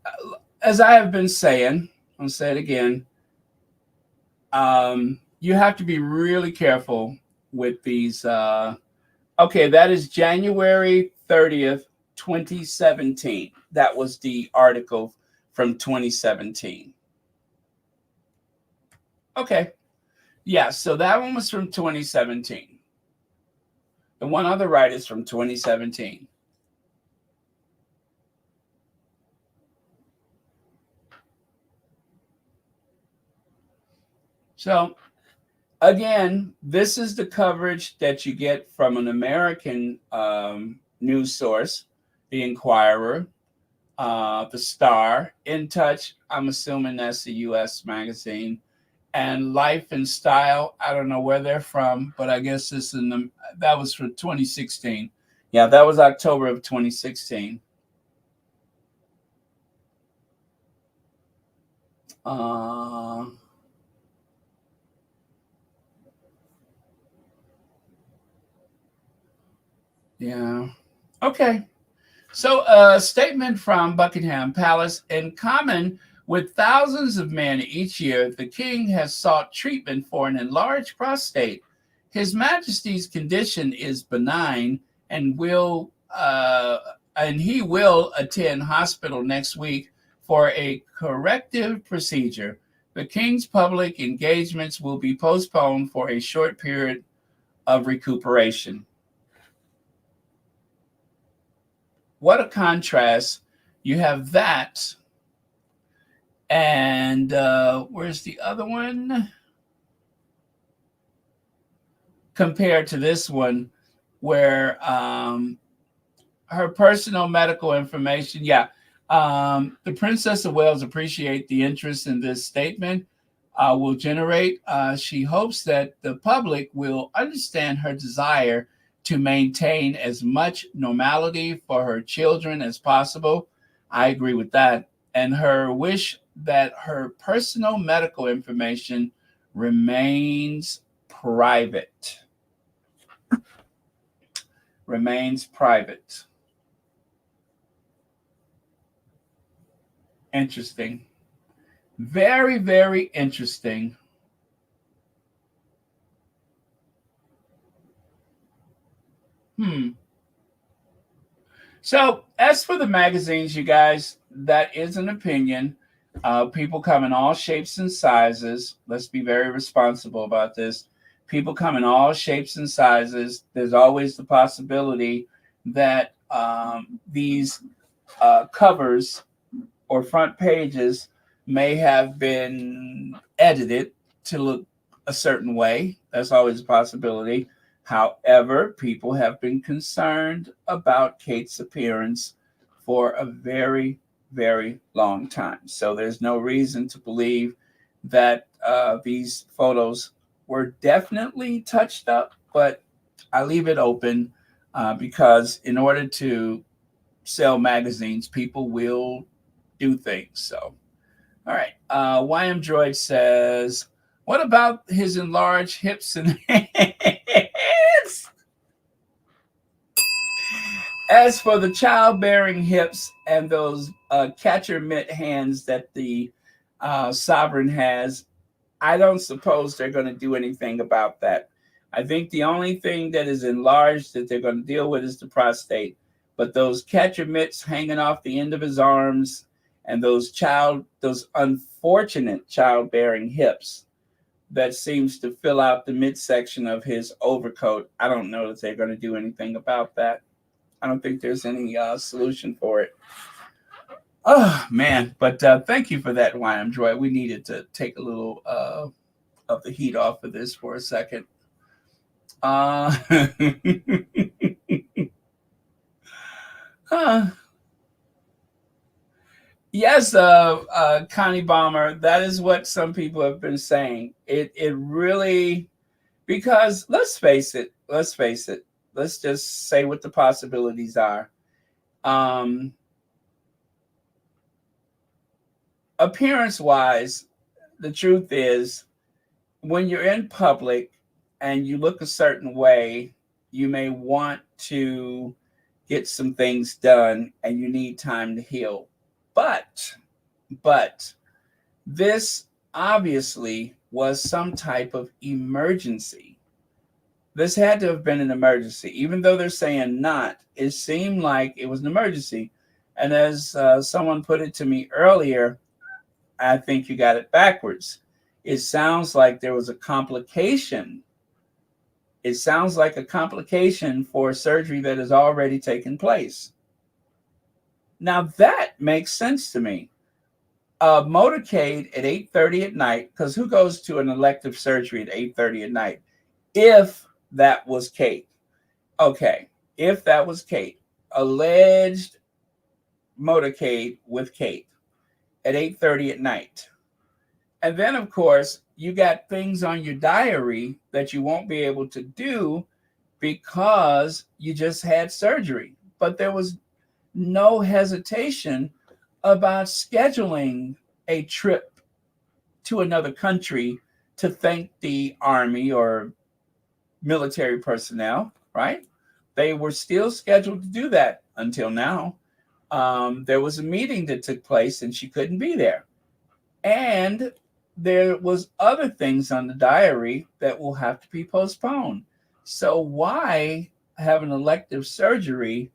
Speaker 1: as I have been saying, I'll say it again, you have to be really careful with these. Okay, that is January 30th, 2017. That was the article from 2017. Okay. Yeah, so that one was from 2017. The one on the right is from 2017. So, again, this is the coverage that you get from an American news source, the Inquirer, the Star, In Touch. I'm assuming that's the U.S. magazine, and Life and Style. I don't know where they're from, but I guess that was for 2016. Yeah, that was October of 2016. Yeah. Okay. So, a statement from Buckingham Palace. In common with thousands of men each year, the king has sought treatment for an enlarged prostate. His Majesty's condition is benign and he will attend hospital next week for a corrective procedure. The king's public engagements will be postponed for a short period of recuperation. What a contrast. You have that. And where's the other one? Compared to this one, where her personal medical information. Yeah. The Princess of Wales appreciate the interest in this statement will generate. She hopes that the public will understand her desire to maintain as much normality for her children as possible. I agree with that. And her wish that her personal medical information remains private. Remains private. Interesting. Very, very interesting. So, as for the magazines, you guys, that is an opinion. People come in all shapes and sizes. Let's be very responsible about this. People come in all shapes and sizes. There's always the possibility that these covers or front pages may have been edited to look a certain way. That's always a possibility. However, people have been concerned about Kate's appearance for a very, very long time. So there's no reason to believe that these photos were definitely touched up, but I leave it open because in order to sell magazines, people will do things. So, all right. YM Droid says, what about his enlarged hips and hands? As for the childbearing hips and those catcher mitt hands that the sovereign has. I don't suppose they're going to do anything about that. I think the only thing that is enlarged that they're going to deal with is the prostate. But those catcher mitts hanging off the end of his arms and those unfortunate childbearing hips that seems to fill out the midsection of his overcoat, I don't know that they're going to do anything about that. I don't think there's any solution for it. Oh, man. But thank you for that, YM Joy. We needed to take a little of the heat off of this for a second. Yes, Connie Bomber, that is what some people have been saying. It really, because let's face it. Let's just say what the possibilities are. Appearance-wise, the truth is, when you're in public and you look a certain way, you may want to get some things done and you need time to heal. But this obviously was some type of emergency. This had to have been an emergency. Even though they're saying not, it seemed like it was an emergency. And as someone put it to me earlier, I think you got it backwards. It sounds like there was a complication. It sounds like a complication for surgery that has already taken place. Now that makes sense to me. Motorcade at 8:30 at night, because who goes to an elective surgery at 8:30 at night? If that was Kate. Okay, if that was Kate. Alleged motorcade with Kate at 8:30 at night. And then, of course, you got things on your diary that you won't be able to do because you just had surgery. But there was no hesitation about scheduling a trip to another country to thank the army or military personnel, right? They were still scheduled to do that until now. There was a meeting that took place and she couldn't be there. And there was other things on the diary that will have to be postponed. So why have an elective surgery?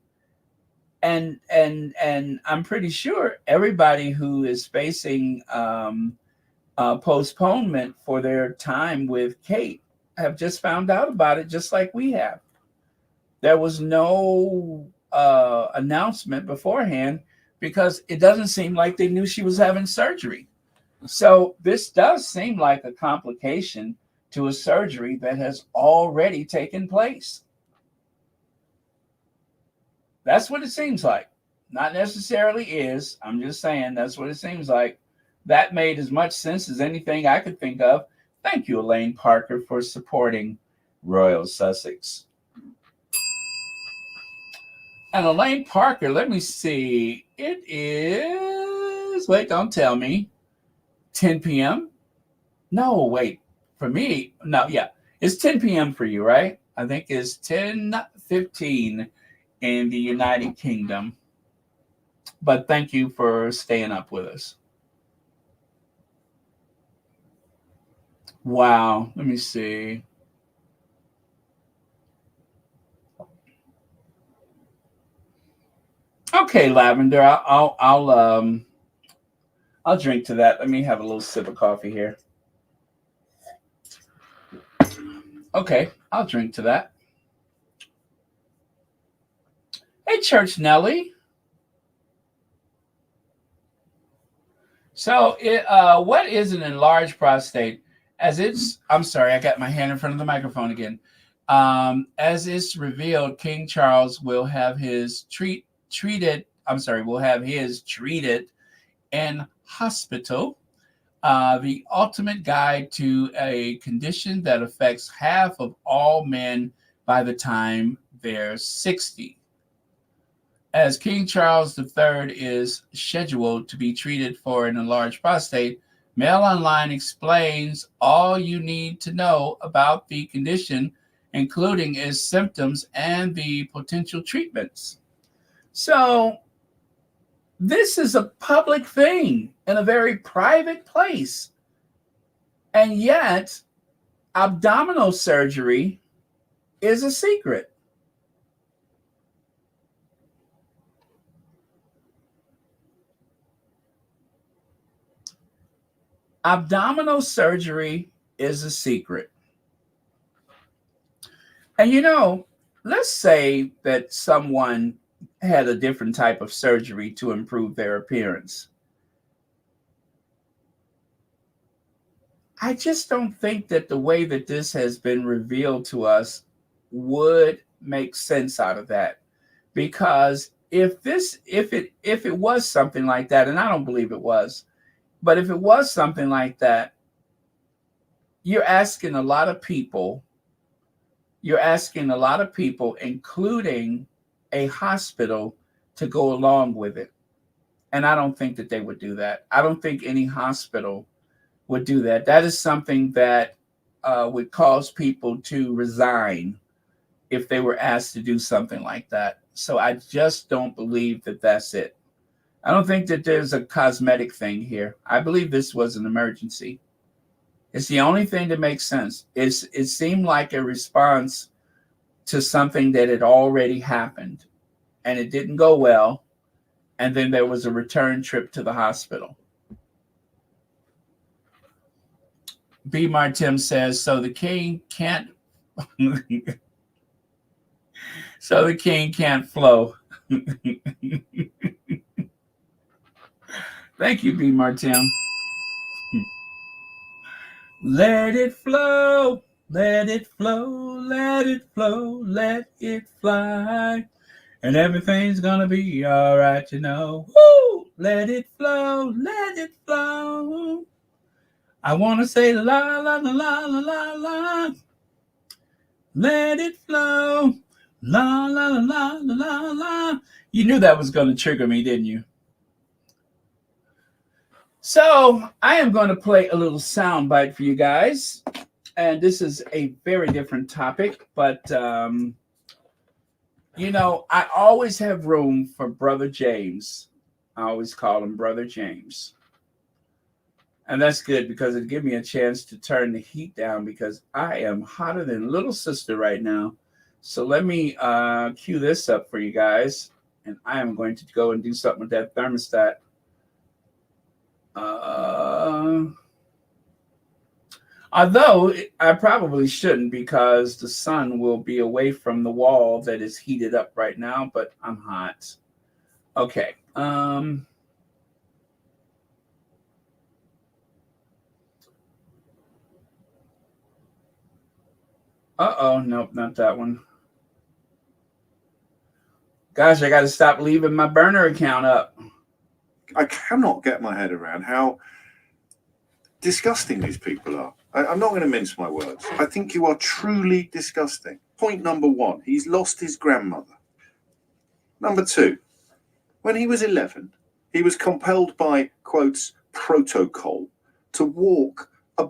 Speaker 1: And I'm pretty sure everybody who is facing postponement for their time with Kate have just found out about it, just like we have. There was no announcement beforehand because it doesn't seem like they knew she was having surgery. So this does seem like a complication to a surgery that has already taken place. That's what it seems like. Not necessarily is. I'm just saying that's what it seems like. That made as much sense as anything I could think of. Thank you, Elaine Parker, for supporting Royal Sussex. And Elaine Parker, let me see. It is, wait, don't tell me. 10 p.m.? No, wait. For me, no, yeah. It's 10 p.m. for you, right? I think it's 10:15 in the United Kingdom. But thank you for staying up with us. Wow. Let me see. Okay, Lavender. I'll drink to that. Let me have a little sip of coffee here. Okay, I'll drink to that. Hey, Church Nelly. So, what is an enlarged prostate? I'm sorry, I got my hand in front of the microphone again. As it's revealed, King Charles will have his treated in hospital. The ultimate guide to a condition that affects half of all men by the time they're 60. As King Charles III is scheduled to be treated for an enlarged prostate, Mail Online explains all you need to know about the condition, including its symptoms and the potential treatments. So This is a public thing in a very private place. And yet, abdominal surgery is a secret. Abdominal surgery is a secret. And let's say that someone had a different type of surgery to improve their appearance. I just don't think that the way that this has been revealed to us would make sense out of that. Because if it was something like that, and I don't believe it was, but if it was something like that, you're asking a lot of people, including a hospital, to go along with it. And I don't think that they would do that. I don't think any hospital would do that. That is something that would cause people to resign if they were asked to do something like that. So I just don't believe that that's it. I don't think that there's a cosmetic thing here. I believe this was an emergency. It's the only thing that makes sense. It seemed like a response to something that had already happened, and it didn't go well. And then there was a return trip to the hospital. B. Martim says, so the king can't flow. Thank you, B. Martim. Let it flow, let it flow, let it flow, let it fly. And everything's gonna be all right, Woo! Let it flow, let it flow. I wanna say la la la la la la la. Let it flow, la la la la la la la. You knew that was gonna trigger me, didn't you? So I am going to play a little sound bite for you guys. And this is a very different topic, but I always have room for Brother James. I always call him Brother James. And that's good because it gives me a chance to turn the heat down because I am hotter than little sister right now. So let me cue this up for you guys. And I am going to go and do something with that thermostat. Although I probably shouldn't because the sun will be away from the wall that is heated up right now, but I'm hot. Okay. Uh-oh, nope, not that one. Gosh, I got to stop leaving my burner account up.
Speaker 2: I cannot get my head around how disgusting these people are. I'm not going to mince my words. I think you are truly disgusting. Point number one, he's lost his grandmother. Number two, when he was 11, he was compelled by, quotes, protocol to walk a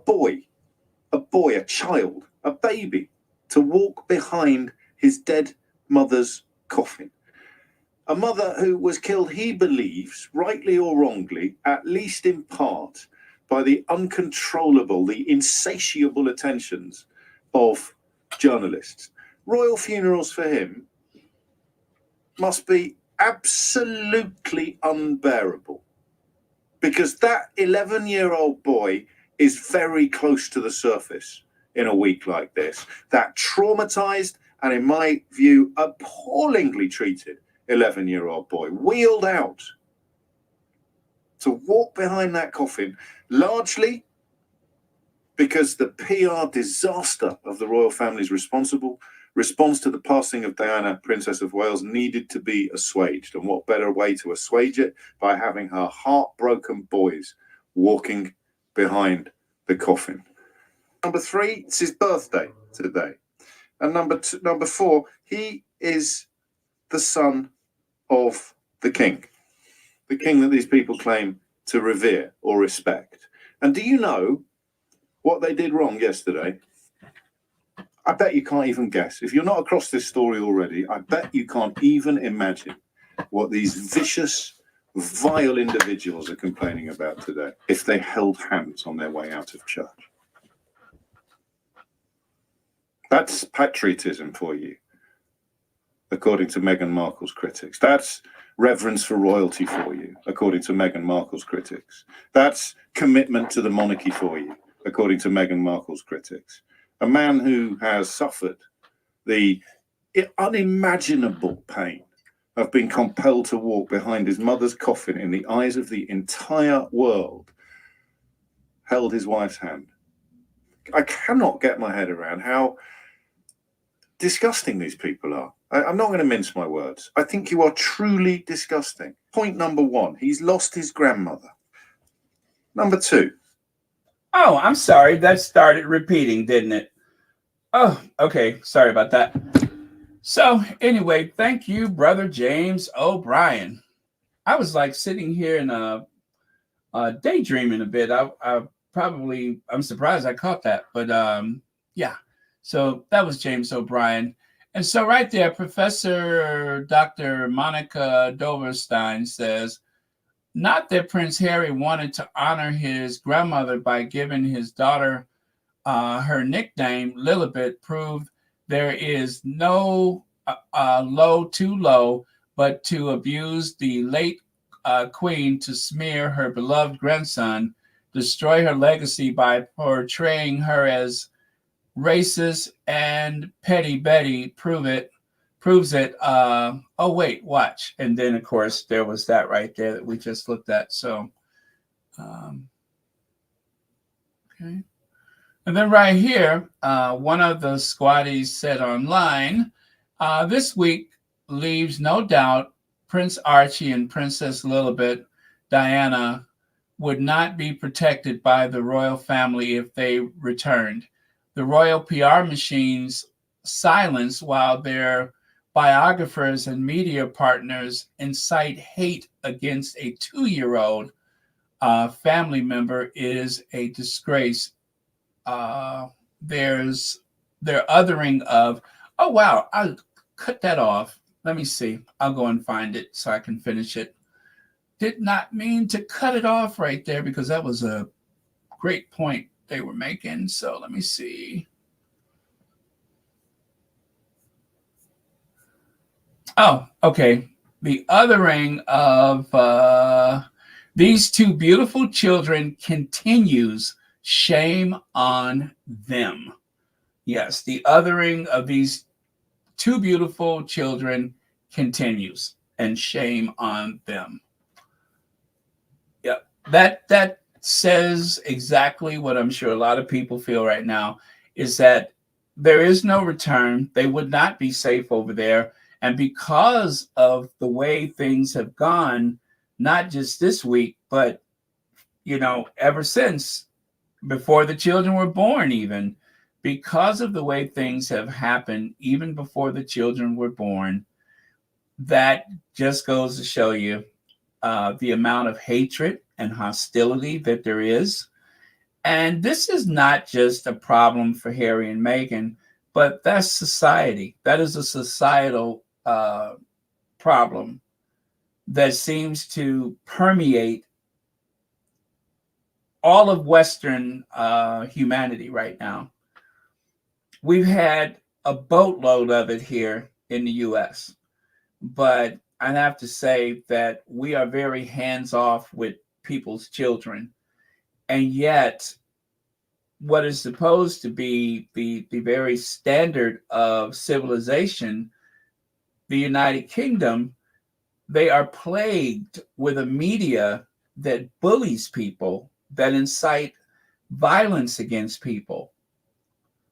Speaker 2: child, a baby, to walk behind his dead mother's coffin. A mother who was killed, he believes, rightly or wrongly, at least in part, by the uncontrollable, the insatiable attentions of journalists. Royal funerals for him must be absolutely unbearable because that 11-year-old boy is very close to the surface in a week like this. That traumatized and, in my view, appallingly treated 11-year-old boy wheeled out to walk behind that coffin, largely because the PR disaster of the royal family's response to the passing of Diana, Princess of Wales, needed to be assuaged. And what better way to assuage it by having her heartbroken boys walking behind the coffin. Number three, it's his birthday today. And number four, he is the son of the king that these people claim to revere or respect. And do you know what they did wrong yesterday? I bet you can't even guess. If you're not across this story already, I bet you can't even imagine what these vicious, vile individuals are complaining about today if they held hands on their way out of church. That's patriotism for you, according to Meghan Markle's critics. That's reverence for royalty for you, according to Meghan Markle's critics. That's commitment to the monarchy for you, according to Meghan Markle's critics. A man who has suffered the unimaginable pain of being compelled to walk behind his mother's coffin in the eyes of the entire world, held his wife's hand. I cannot get my head around how disgusting these people are. I'm not going to mince my words. I think you are truly disgusting. Point number one, he's lost his grandmother. Number two.
Speaker 1: Oh, I'm sorry. That started repeating, didn't it? Oh, okay. Sorry about that. So anyway, thank you, Brother James O'Brien. I was like sitting here and daydreaming a bit. I'm surprised I caught that, but yeah. So that was James O'Brien. And so right there, Professor Dr. Monica Doverstein says, not that Prince Harry wanted to honor his grandmother by giving his daughter her nickname, Lilibet, proved there is no low too low, but to abuse the late queen to smear her beloved grandson, destroy her legacy by portraying her as racist and petty Betty, proves it. Oh wait, watch. And then of course there was that right there that we just looked at. So okay. And then right here, one of the squatties said online, this week leaves no doubt Prince Archie and Princess Lilibet Diana would not be protected by the royal family if they returned. The royal PR machines silence while their biographers and media partners incite hate against a 2-year-old family member is a disgrace. There's their othering of, oh wow, I'll cut that off. Let me see. I'll go and find it so I can finish it. Did not mean to cut it off right there because that was a great point they were making. So let me see. Oh, okay. The othering of these two beautiful children continues. Shame on them. Yes, the othering of these two beautiful children continues, and shame on them. Yep, that says exactly what I'm sure a lot of people feel right now, is that there is no return. They would not be safe over there. And because of the way things have gone, not just this week, but, ever since, before the children were born even, because of the way things have happened, even before the children were born, that just goes to show you the amount of hatred and hostility that there is. And this is not just a problem for Harry and Meghan, but that's society. That is a societal problem that seems to permeate all of Western humanity right now. We've had a boatload of it here in the U.S., but I have to say that we are very hands-off with people's children. And yet, what is supposed to be the very standard of civilization, the United Kingdom, they are plagued with a media that bullies people, that incite violence against people.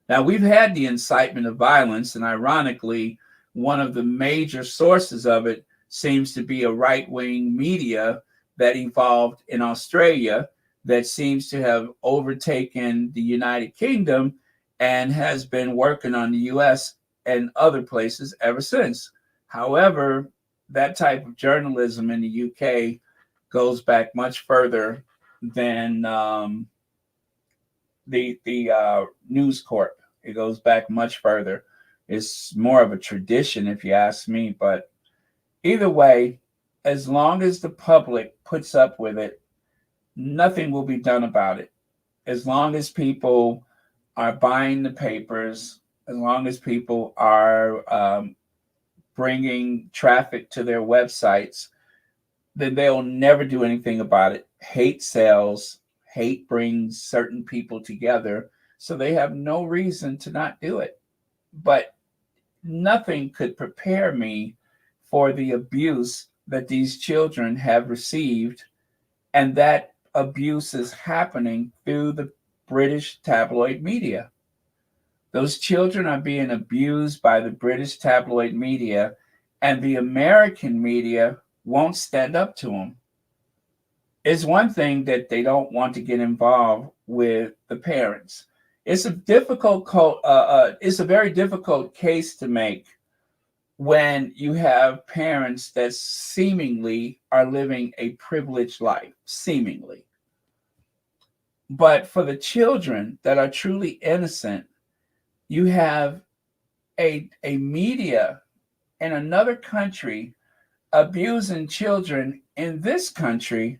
Speaker 1: Now, we've had the incitement of violence, and ironically, one of the major sources of it seems to be a right-wing media that evolved in Australia that seems to have overtaken the United Kingdom and has been working on the U.S. and other places ever since. However, that type of journalism in the UK goes back much further than the News Corp. It goes back much further. It's more of a tradition, if you ask me. But either way, as long as the public puts up with it, nothing will be done about it. As long as people are buying the papers, as long as people are bringing traffic to their websites, then they'll never do anything about it. Hate sells, hate brings certain people together, so they have no reason to not do it. But nothing could prepare me for the abuse that these children have received, and that abuse is happening through the British tabloid media. Those children are being abused by the British tabloid media, and the American media won't stand up to them. It's one thing that they don't want to get involved with the parents. It's it's a very difficult case to make when you have parents that seemingly are living a privileged life, seemingly. But for the children that are truly innocent, you have a media in another country abusing children in this country,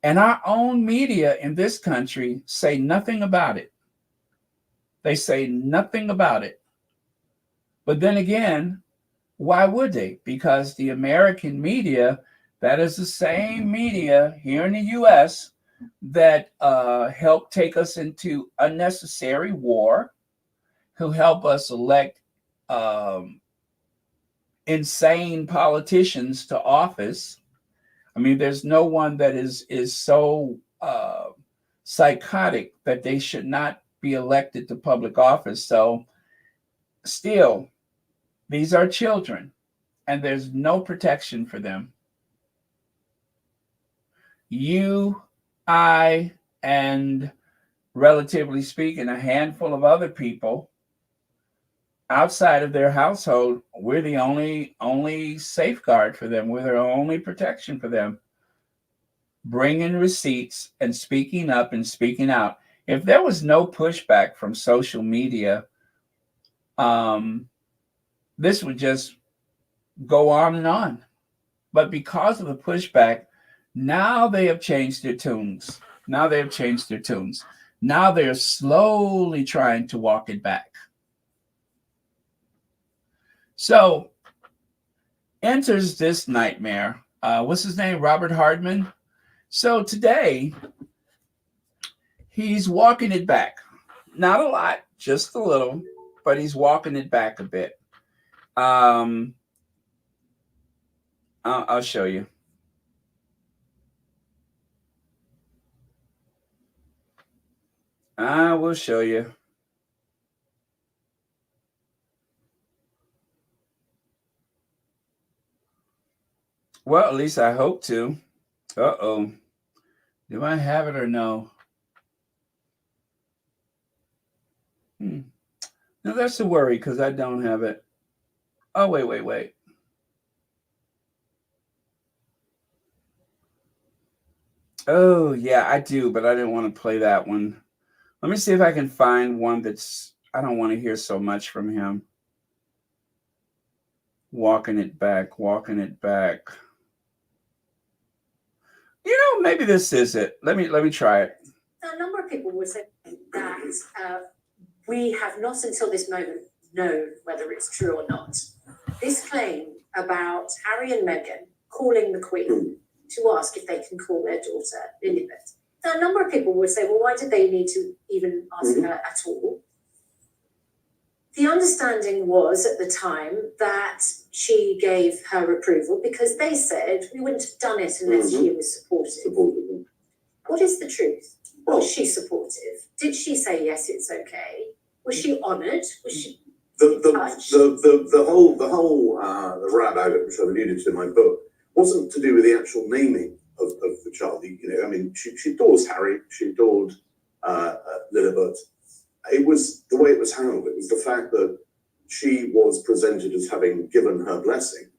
Speaker 1: and our own media in this country say nothing about it. They say nothing about it. But then again, why would they? Because the American media, that is the same media here in the US that helped take us into unnecessary war, who help us elect insane politicians to office. I mean, there's no one that is so psychotic that they should not be elected to public office. So still, these are children, and there's no protection for them. You, I, and relatively speaking, a handful of other people outside of their household, we're the only safeguard for them. We're their only protection for them. Bringing receipts and speaking up and speaking out. If there was no pushback from social media, this would just go on and on. But because of the pushback, now they have changed their tunes. Now they have changed their tunes. Now they're slowly trying to walk it back. So enters this nightmare. What's his name? Robert Hardman. So today, he's walking it back. Not a lot, just a little, but he's walking it back a bit. I'll show you. I will show you. Well, at least I hope to. Uh-oh. Do I have it or no? No, that's a worry because I don't have it. Oh, wait. Oh, yeah, I do, but I didn't want to play that one. Let me see if I can find one that's, I don't want to hear so much from him. Walking it back. You know, maybe this is it. Let me try it.
Speaker 3: A number of people would say that we have not until this moment known whether it's true or not. This claim about Harry and Meghan calling the Queen to ask if they can call their daughter Lilibet. A number of people would say, well, why did they need to even ask her at all? The understanding was at the time that she gave her approval because they said we wouldn't have done it unless she was supportive. What is the truth? Was she supportive? Did she say yes, it's okay? Was she honoured? Was she
Speaker 2: the whole rab out, which I alluded to in my book, wasn't to do with the actual naming of the child. You know, I mean, she adores Harry, she adored Lilibet. It was the way it was handled. It was the fact that she was presented as having given her blessing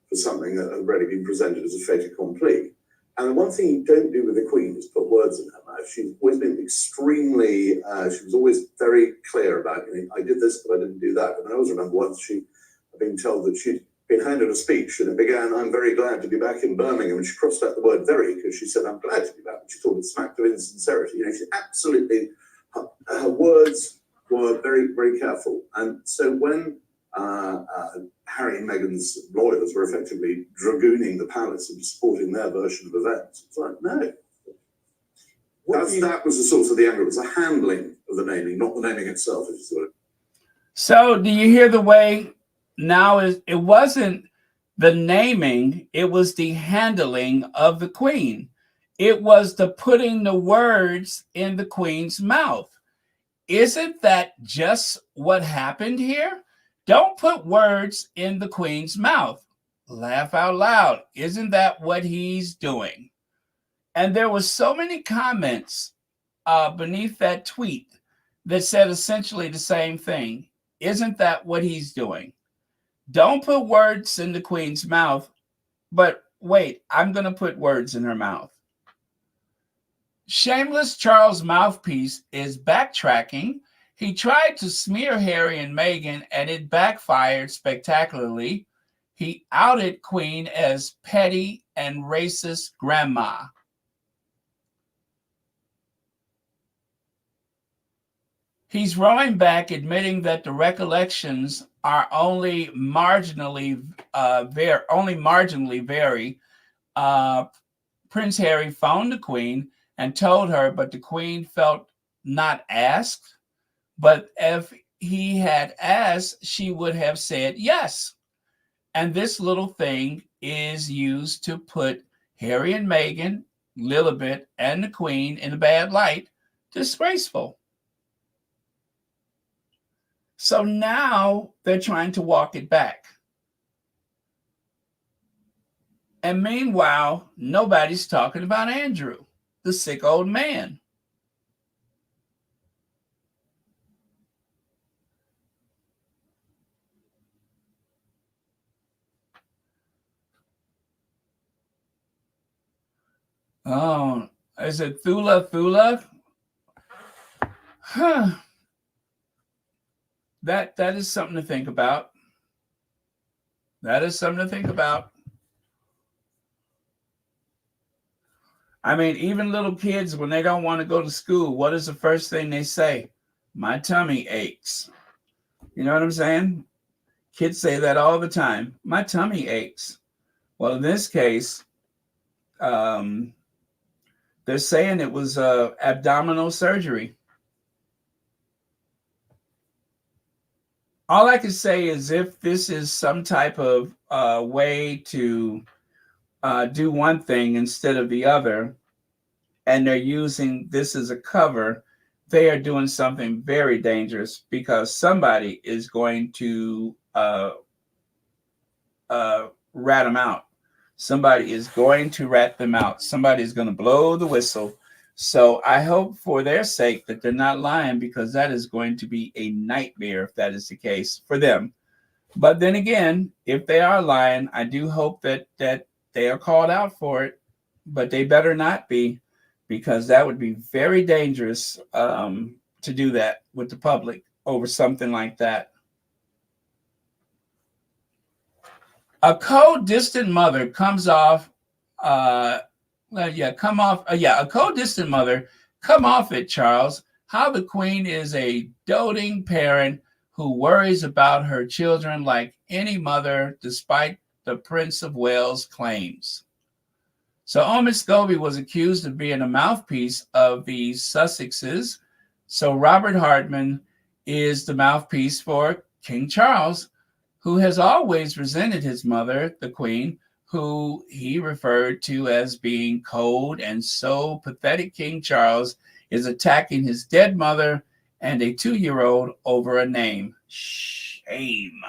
Speaker 2: for something that had already been presented as a fait accompli. And the one thing you don't do with the Queen is put words in her mouth. She's always been extremely, she was always very clear about, you know, I did this, but I didn't do that. And I always remember once she had been told that she'd been handed a speech, and it began, "I'm very glad to be back in Birmingham," and she crossed out the word "very" because she said, "I'm glad to be back." And she thought it smacked of insincerity. You know, she absolutely, her words were very, very careful. And so when Harry and Meghan's lawyers were effectively dragooning the palace and supporting their version of events, it's like, no. That was the source of the anger. It was the handling of the naming, not the naming itself.
Speaker 1: So do you hear the way now it wasn't the naming, it was the handling of the Queen. It was the putting the words in the Queen's mouth. Isn't that just what happened here? Don't put words in the Queen's mouth. Laugh out loud. Isn't that what he's doing? And there were so many comments beneath that tweet that said essentially the same thing. Isn't that what he's doing? Don't put words in the Queen's mouth, but wait, I'm going to put words in her mouth. Shameless Charles' mouthpiece is backtracking. He tried to smear Harry and Meghan, and it backfired spectacularly. He outed Queen as petty and racist grandma. He's rowing back, admitting that the recollections are only marginally vary. Prince Harry phoned the Queen and told her, but the Queen felt not asked. But if he had asked, she would have said yes. And this little thing is used to put Harry and Meghan, Lilibet, and the Queen in a bad light. Disgraceful. So now they're trying to walk it back. And meanwhile, nobody's talking about Andrew, the sick old man. Oh, is it Thula? Huh. That is something to think about. That is something to think about. I mean, even little kids, when they don't want to go to school, what is the first thing they say? My tummy aches. You know what I'm saying? Kids say that all the time. My tummy aches. Well, in this case, they're saying it was abdominal surgery. All I can say is if this is some type of way to do one thing instead of the other, and they're using this as a cover, they are doing something very dangerous because somebody is going to rat them out. Somebody is going to rat them out. Somebody is going to blow the whistle. So I hope for their sake that they're not lying, because that is going to be a nightmare if that is the case for them. But then again, if they are lying, I do hope that they are called out for it, but they better not be, because that would be very dangerous to do that with the public over something like that. A co-distant mother comes off, a co-distant mother, come off it, Charles. How the Queen is a doting parent who worries about her children like any mother, despite the Prince of Wales' claims. So Omid Scobie was accused of being a mouthpiece of the Sussexes. So Robert Hartman is the mouthpiece for King Charles, who has always resented his mother, the Queen, who he referred to as being cold, and so pathetic King Charles is attacking his dead mother and a 2-year-old over a name. Shame.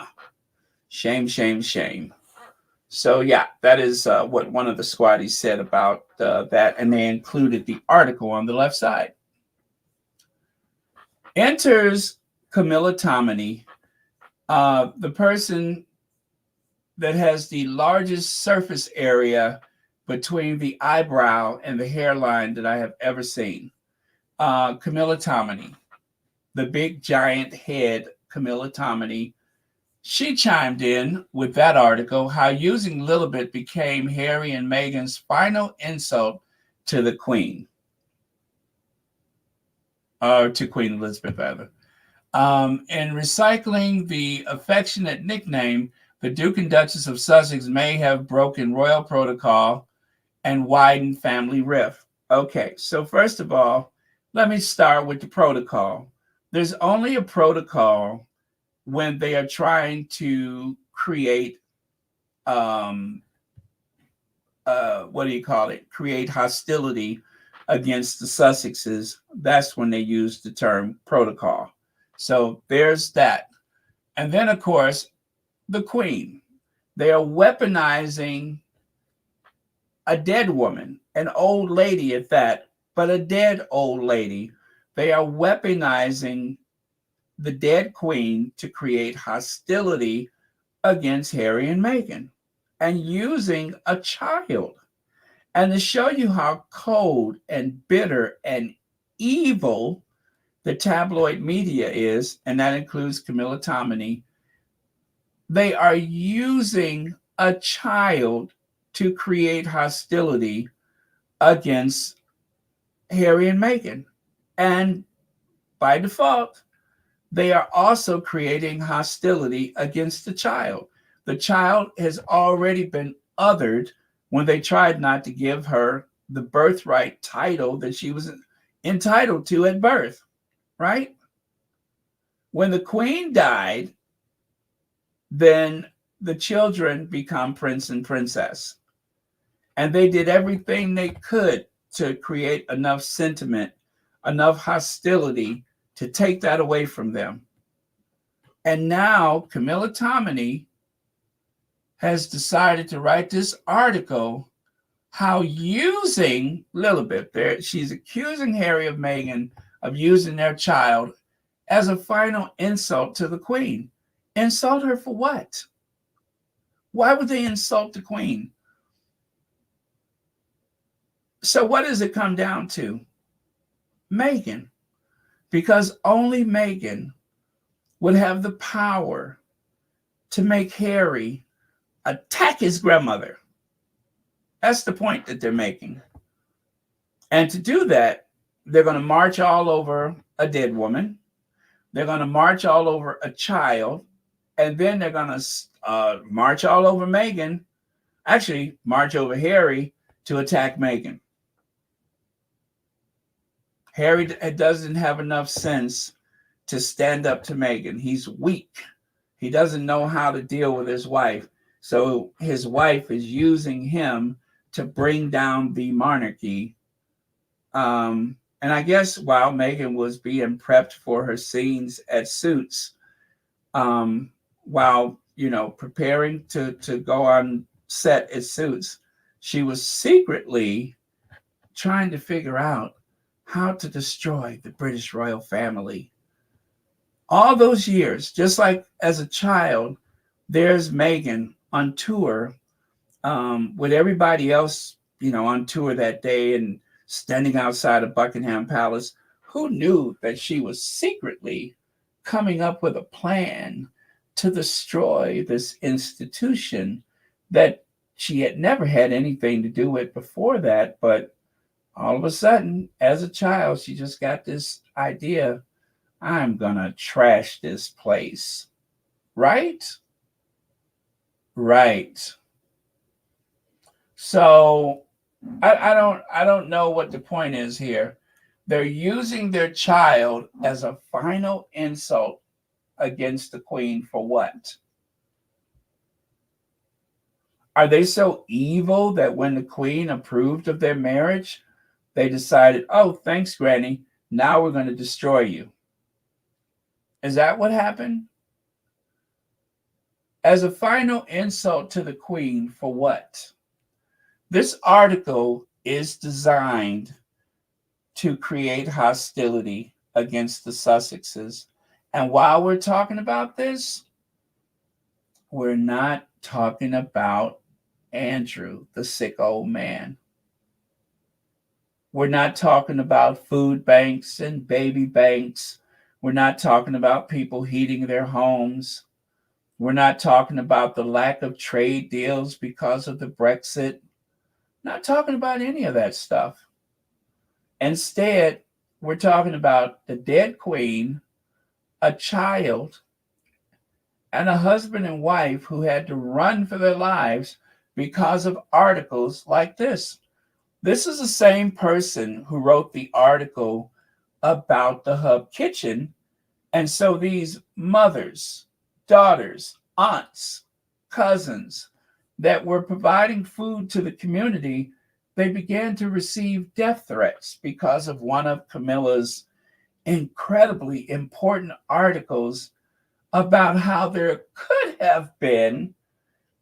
Speaker 1: Shame, shame, shame. So yeah, that is what one of the squaddies said about that, and they included the article on the left side. Enters Camilla Tominey, the person that has the largest surface area between the eyebrow and the hairline that I have ever seen. Camilla Tominey, the big giant head Camilla Tominey. She chimed in with that article, how using Lilibet became Harry and Meghan's final insult to the Queen. Or to Queen Elizabeth, rather. In recycling the affectionate nickname, the Duke and Duchess of Sussex may have broken royal protocol and widened family rift. Okay, so first of all, let me start with the protocol. There's only a protocol when they are trying to create, create hostility against the Sussexes. That's when they use the term protocol. So there's that. And then, of course, the Queen. They are weaponizing a dead woman, an old lady at that, but a dead old lady. They are weaponizing the dead Queen to create hostility against Harry and Meghan and using a child. And to show you how cold and bitter and evil the tabloid media is, and that includes Camilla Tominey, they are using a child to create hostility against Harry and Meghan. And by default, they are also creating hostility against the child. The child has already been othered when they tried not to give her the birthright title that she was entitled to at birth, right? When the Queen died, then the children become prince and princess. And they did everything they could to create enough sentiment, enough hostility to take that away from them. And now Camilla Tominey has decided to write this article how using Lilibet, she's accusing Harry and Meghan of using their child as a final insult to the Queen. Insult her for what? Why would they insult the Queen? So what does it come down to? Meghan. Because only Meghan would have the power to make Harry attack his grandmother. That's the point that they're making. And to do that, they're going to march all over a dead woman. They're going to march all over a child. And then they're going to march all over Meghan. Actually, march over Harry to attack Meghan. Harry doesn't have enough sense to stand up to Meghan. He's weak. He doesn't know how to deal with his wife. So his wife is using him to bring down the monarchy. And I guess while Meghan was being prepped for her scenes at Suits, while, preparing to go on set at Suits, she was secretly trying to figure out how to destroy the British royal family. All those years, just like as a child, there's Meghan on tour with everybody else, on tour that day and standing outside of Buckingham Palace. Who knew that she was secretly coming up with a plan to destroy this institution that she had never had anything to do with before that? But all of a sudden, as a child, she just got this idea, I'm going to trash this place. Right? Right. So I don't know what the point is here. They're using their child as a final insult against the Queen for what? Are they so evil that when the Queen approved of their marriage, they decided, oh, thanks, Granny, now we're going to destroy you? Is that what happened? As a final insult to the Queen for what? This article is designed to create hostility against the Sussexes. And while we're talking about this, we're not talking about Andrew, the sick old man. We're not talking about food banks and baby banks. We're not talking about people heating their homes. We're not talking about the lack of trade deals because of the Brexit. Not talking about any of that stuff. Instead, we're talking about the dead queen, a child, and a husband and wife who had to run for their lives because of articles like this. This is the same person who wrote the article about the hub kitchen. And so these mothers, daughters, aunts, cousins that were providing food to the community, they began to receive death threats because of one of Camilla's incredibly important articles about how there could have been,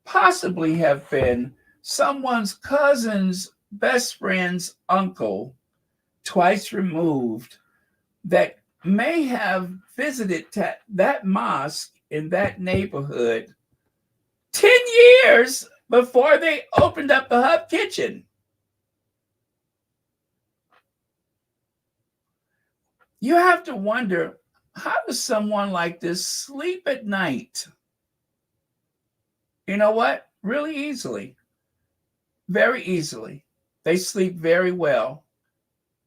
Speaker 1: possibly have been, someone's cousin's best friend's uncle, twice removed, that may have visited that mosque in that neighborhood 10 years before they opened up the hub kitchen. You have to wonder, how does someone like this sleep at night? You know what? Really easily. Very easily. They sleep very well.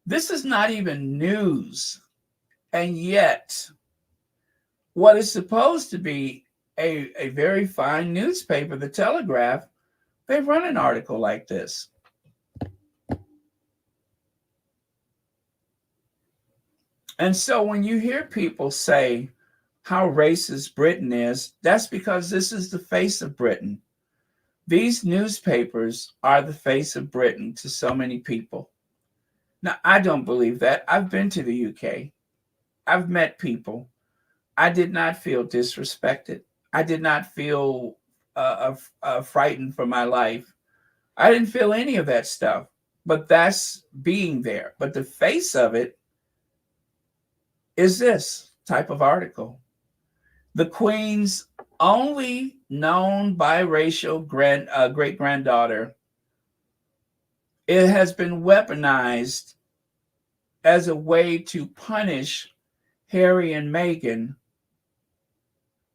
Speaker 1: This is not even news. And yet, what is supposed to be a very fine newspaper, the Telegraph, they run an article like this. And so when you hear people say how racist Britain is, that's because this is the face of Britain. These newspapers are the face of Britain to so many people. Now, I don't believe that. I've been to the UK. I've met people. I did not feel disrespected. I did not feel frightened for my life. I didn't feel any of that stuff. But that's being there. But the face of it is this type of article. The Queen's only known biracial great-granddaughter, it has been weaponized as a way to punish Harry and Meghan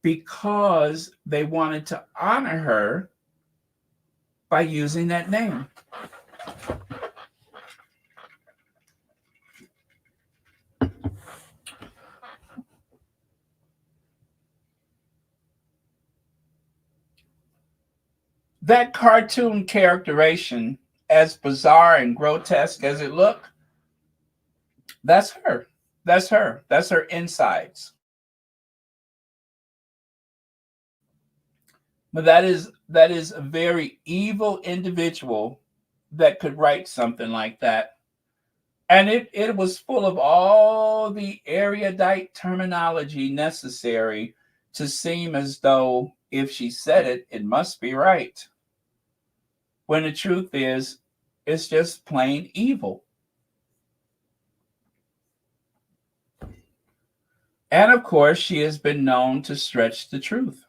Speaker 1: because they wanted to honor her by using that name. That cartoon characterization, as bizarre and grotesque as it looked, that's her. That's her. That's her insides. But that is a very evil individual that could write something like that. And it was full of all the erudite terminology necessary to seem as though if she said it, it must be right. When the truth is, it's just plain evil. And of course, she has been known to stretch the truth.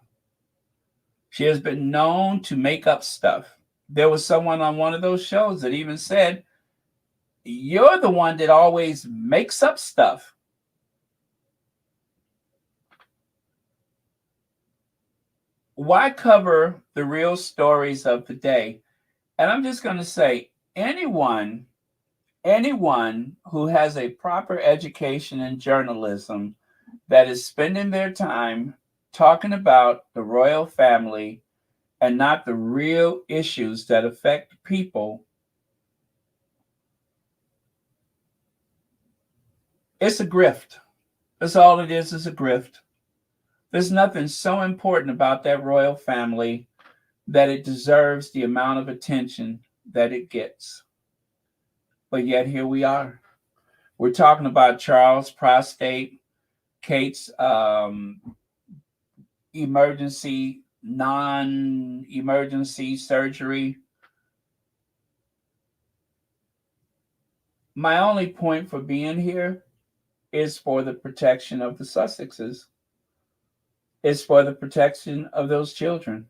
Speaker 1: She has been known to make up stuff. There was someone on one of those shows that even said, "You're the one that always makes up stuff." Why cover the real stories of the day? And I'm just going to say, anyone who has a proper education in journalism that is spending their time talking about the royal family and not the real issues that affect people, it's a grift. That's all it is a grift. There's nothing so important about that royal family that it deserves the amount of attention that it gets. But yet here we are. We're talking about Charles' prostate, Kate's non-emergency surgery. My only point for being here is for the protection of the Sussexes. It's for the protection of those children.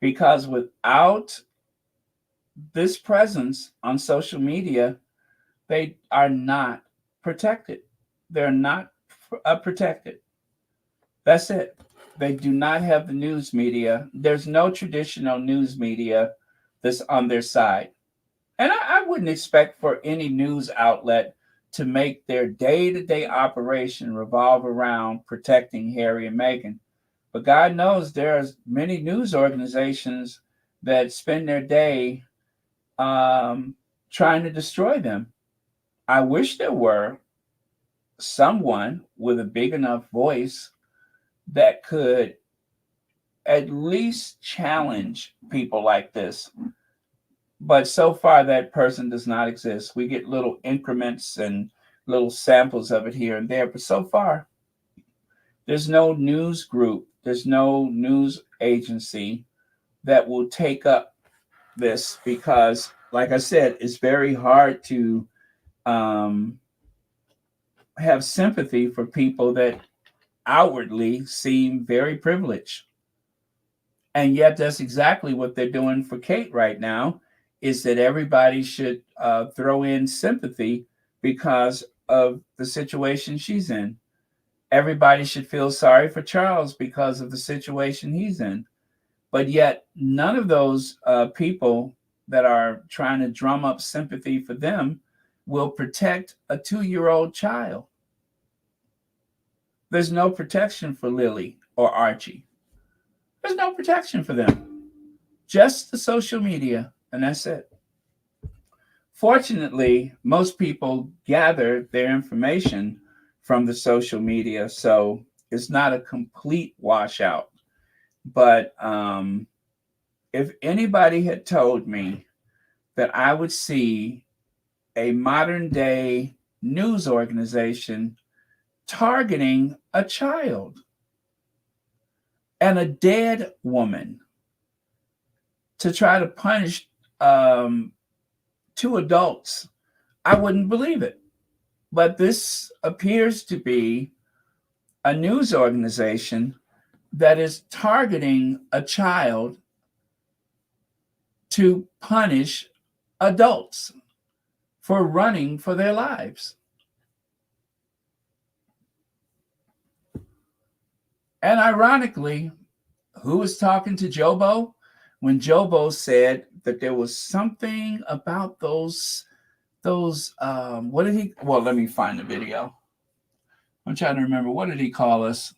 Speaker 1: Because without this presence on social media, they are not protected. They're not protected. That's it. They do not have the news media. There's no traditional news media that's on their side. And I wouldn't expect for any news outlet to make their day-to-day operation revolve around protecting Harry and Meghan. But God knows there's many news organizations that spend their day trying to destroy them. I wish there were someone with a big enough voice that could at least challenge people like this. But so far, that person does not exist. We get little increments and little samples of it here and there. But so far, there's no news group, there's no news agency that will take up this because, like I said, it's very hard to have sympathy for people that outwardly seem very privileged. And yet that's exactly what they're doing for Kate right now, is that everybody should throw in sympathy because of the situation she's in. Everybody should feel sorry for Charles because of the situation he's in. But yet none of those people that are trying to drum up sympathy for them will protect a 2-year-old child. There's no protection for Lily or Archie. There's no protection for them. Just the social media, and that's it. Fortunately, most people gather their information from the social media, so it's not a complete washout. But if anybody had told me that I would see a modern day news organization targeting a child and a dead woman to try to punish 2 adults, I wouldn't believe it. But this appears to be a news organization that is targeting a child to punish adults for running for their lives. And ironically, who was talking to Jobo when Jobo said that there was something about those what did he, well, let me find the video. I'm trying to remember, what did he call us?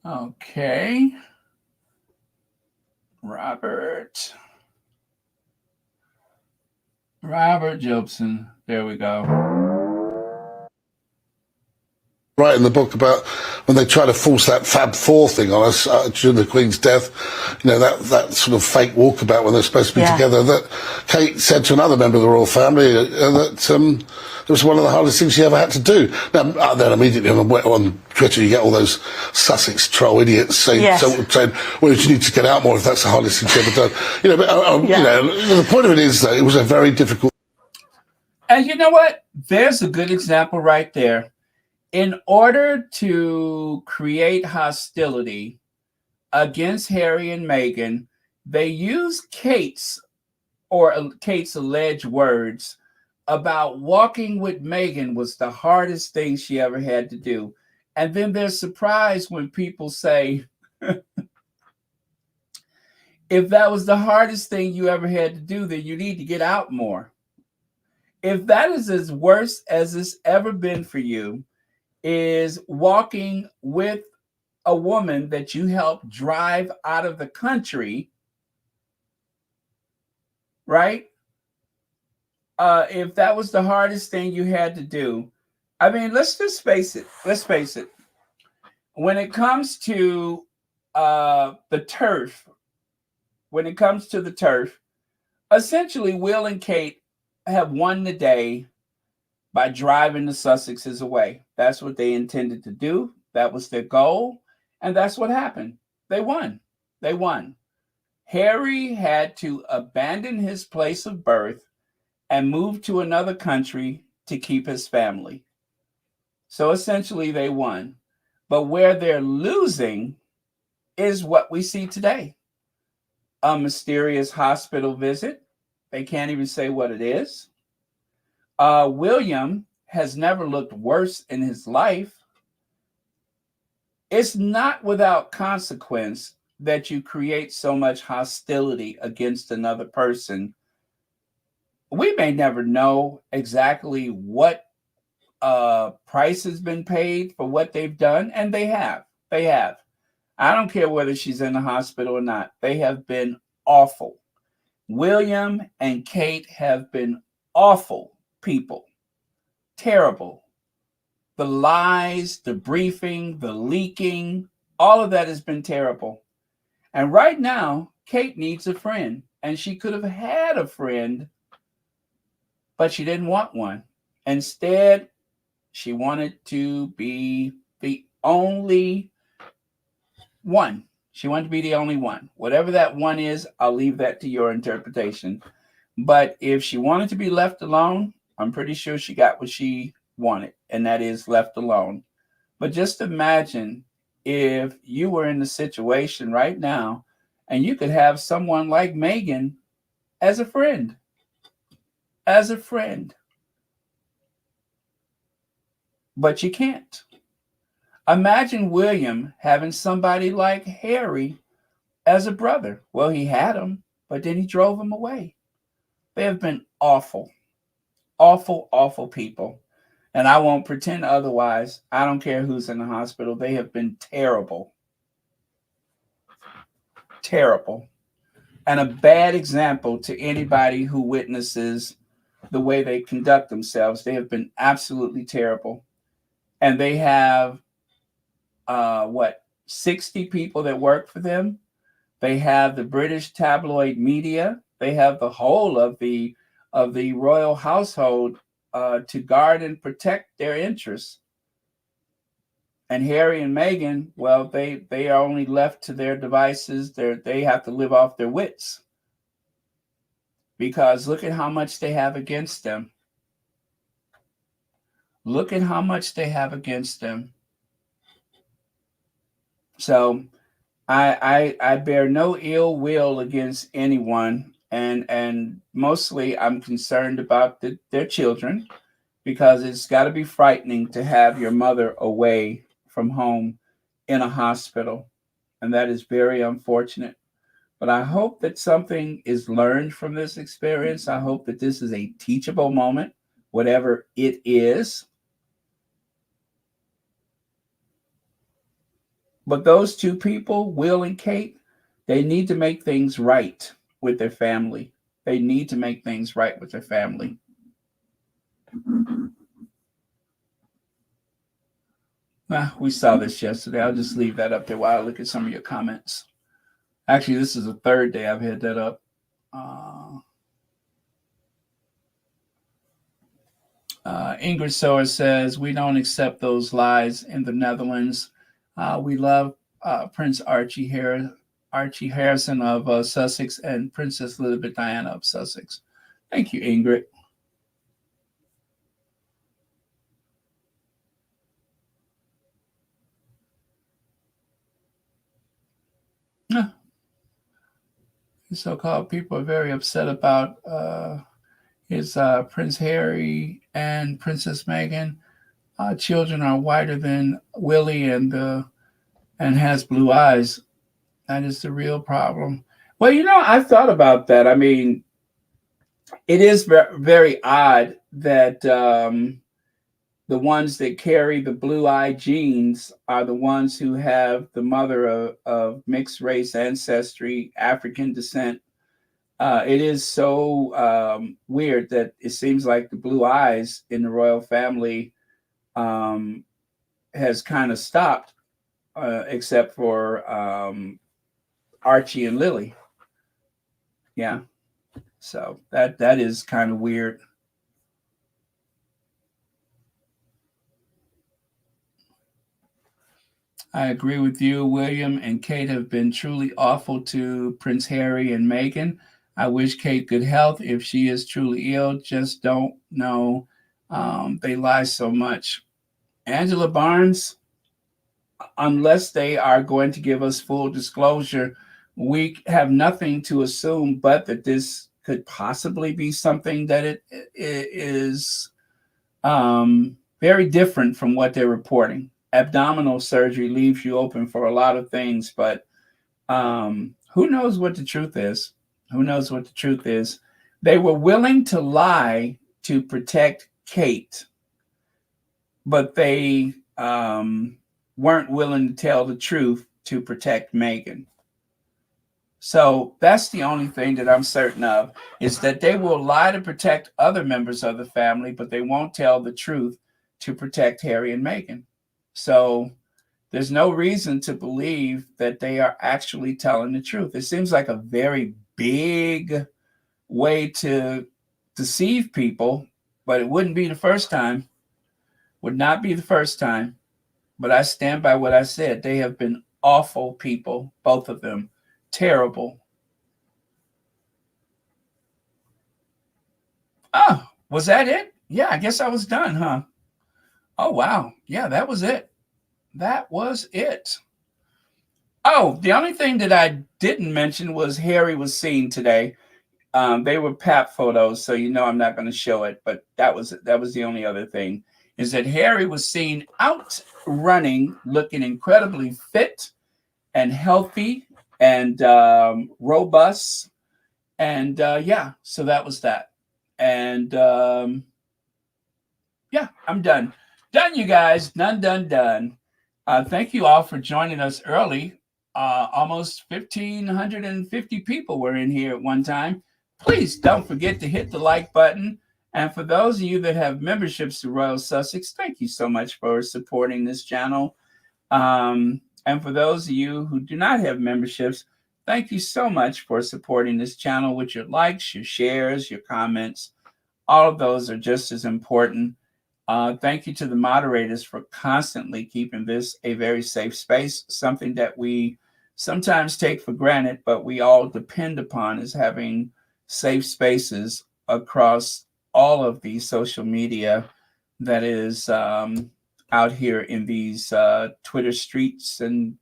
Speaker 1: Okay. Robert Jobson. There we go.
Speaker 4: Right in the book about when they try to force that Fab Four thing on us during the Queen's death, you know, that sort of fake walkabout when they're supposed to be together, that Kate said to another member of the royal family that it was one of the hardest things she ever had to do. Now, then immediately on Twitter you get all those Sussex troll idiots saying, well, you need to get out more if that's the hardest thing she ever done. You know, but, you know, the point of it is that it was a very difficult.
Speaker 1: And you know what? There's a good example right there. In order to create hostility against Harry and Meghan, they used Kate's alleged words about walking with Meghan was the hardest thing she ever had to do. And then they're surprised when people say, if that was the hardest thing you ever had to do, then you need to get out more. If that is as worse as it's ever been for you, is walking with a woman that you helped drive out of the country, right? If that was the hardest thing you had to do, I mean, let's just face it. Let's face it. When it comes to the turf, essentially Will and Kate have won the day by driving the Sussexes away. That's what they intended to do. That was their goal. And that's what happened. They won. Harry had to abandon his place of birth and move to another country to keep his family. So essentially they won. But where they're losing is what we see today. A mysterious hospital visit. They can't even say what it is. William has never looked worse in his life. It's not without consequence that you create so much hostility against another person. We may never know exactly what price has been paid for what they've done, and they have. They have. I don't care whether she's in the hospital or not. They have been awful. William and Kate have been awful people. Terrible. The lies, the briefing, the leaking, all of that has been terrible. And right now, Kate needs a friend. And she could have had a friend, but she didn't want one. Instead, she wanted to be the only one. She wanted to be the only one. Whatever that one is, I'll leave that to your interpretation. But if she wanted to be left alone, I'm pretty sure she got what she wanted, and that is left alone. But just imagine if you were in the situation right now and you could have someone like Meghan as a friend. As a friend. But you can't. Imagine William having somebody like Harry as a brother. Well, he had him, but then he drove him away. They have been awful, awful, awful people. And I won't pretend otherwise. I don't care who's in the hospital. They have been terrible. Terrible. And a bad example to anybody who witnesses the way they conduct themselves. They have been absolutely terrible. And they have 60 people that work for them. They have the British tabloid media. They have the whole of the royal household to guard and protect their interests. And Harry and Meghan, well, they are only left to their devices. They have to live off their wits. Because look at how much they have against them. Look at how much they have against them. So I bear no ill will against anyone, and mostly I'm concerned about their children, because it's got to be frightening to have your mother away from home in a hospital, and that is very unfortunate. But I hope that something is learned from this experience. I hope that this is a teachable moment, whatever it is. But those two people, Will and Kate, they need to make things right with their family. They need to make things right with their family. We saw this yesterday. I'll just leave that up there while I look at some of your comments. Actually, this is the third day I've had that up. Ingrid Sower says, we don't accept those lies in the Netherlands. We love Prince Archie Harrison of Sussex and Princess Lilibet Diana of Sussex. Thank you, Ingrid. The so-called people are very upset about his Prince Harry and Princess Meghan. Children are whiter than Willie and has blue eyes. That is the real problem. Well, I thought about that. I mean, it is very odd that the ones that carry the blue-eye genes are the ones who have the mother of mixed race ancestry, African descent. It is so weird that it seems like the blue eyes in the royal family has kind of stopped, except for Archie and Lily. Yeah. So that is kind of weird. I agree with you. William and Kate have been truly awful to Prince Harry and Meghan. I wish Kate good health. If she is truly ill, just don't know. They lie so much. Angela Barnes, unless they are going to give us full disclosure, we have nothing to assume but that this could possibly be something that it is very different from what they're reporting. Abdominal surgery leaves you open for a lot of things, but who knows what the truth is? Who knows what the truth is? They were willing to lie to protect Kate, but they weren't willing to tell the truth to protect Meghan. So that's the only thing that I'm certain of, is that they will lie to protect other members of the family, but they won't tell the truth to protect Harry and Meghan. So there's no reason to believe that they are actually telling the truth. It seems like a very big way to deceive people, but it wouldn't be the first time. Would not be the first time. But I stand by what I said. They have been awful people, both of them. Terrible. Oh, was that it? Yeah, I guess I was done, huh? Oh, wow. Yeah, that was it. That was it. Oh, the only thing that I didn't mention was Harry was seen today. They were pap photos, so you know I'm not going to show it, but that was the only other thing, is that Harry was seen out running, looking incredibly fit and healthy and robust. And yeah, so that was that. And yeah, I'm done. Done, you guys. Done. Thank you all for joining us early. Almost 1,550 people were in here at one time. Please don't forget to hit the like button. And for those of you that have memberships to Royal Sussex, thank you so much for supporting this channel. And for those of you who do not have memberships, thank you so much for supporting this channel with your likes, your shares, your comments. All of those are just as important. Thank you to the moderators for constantly keeping this a very safe space, something that we sometimes take for granted, but we all depend upon, is having safe spaces across all of the social media that is out here in these Twitter streets and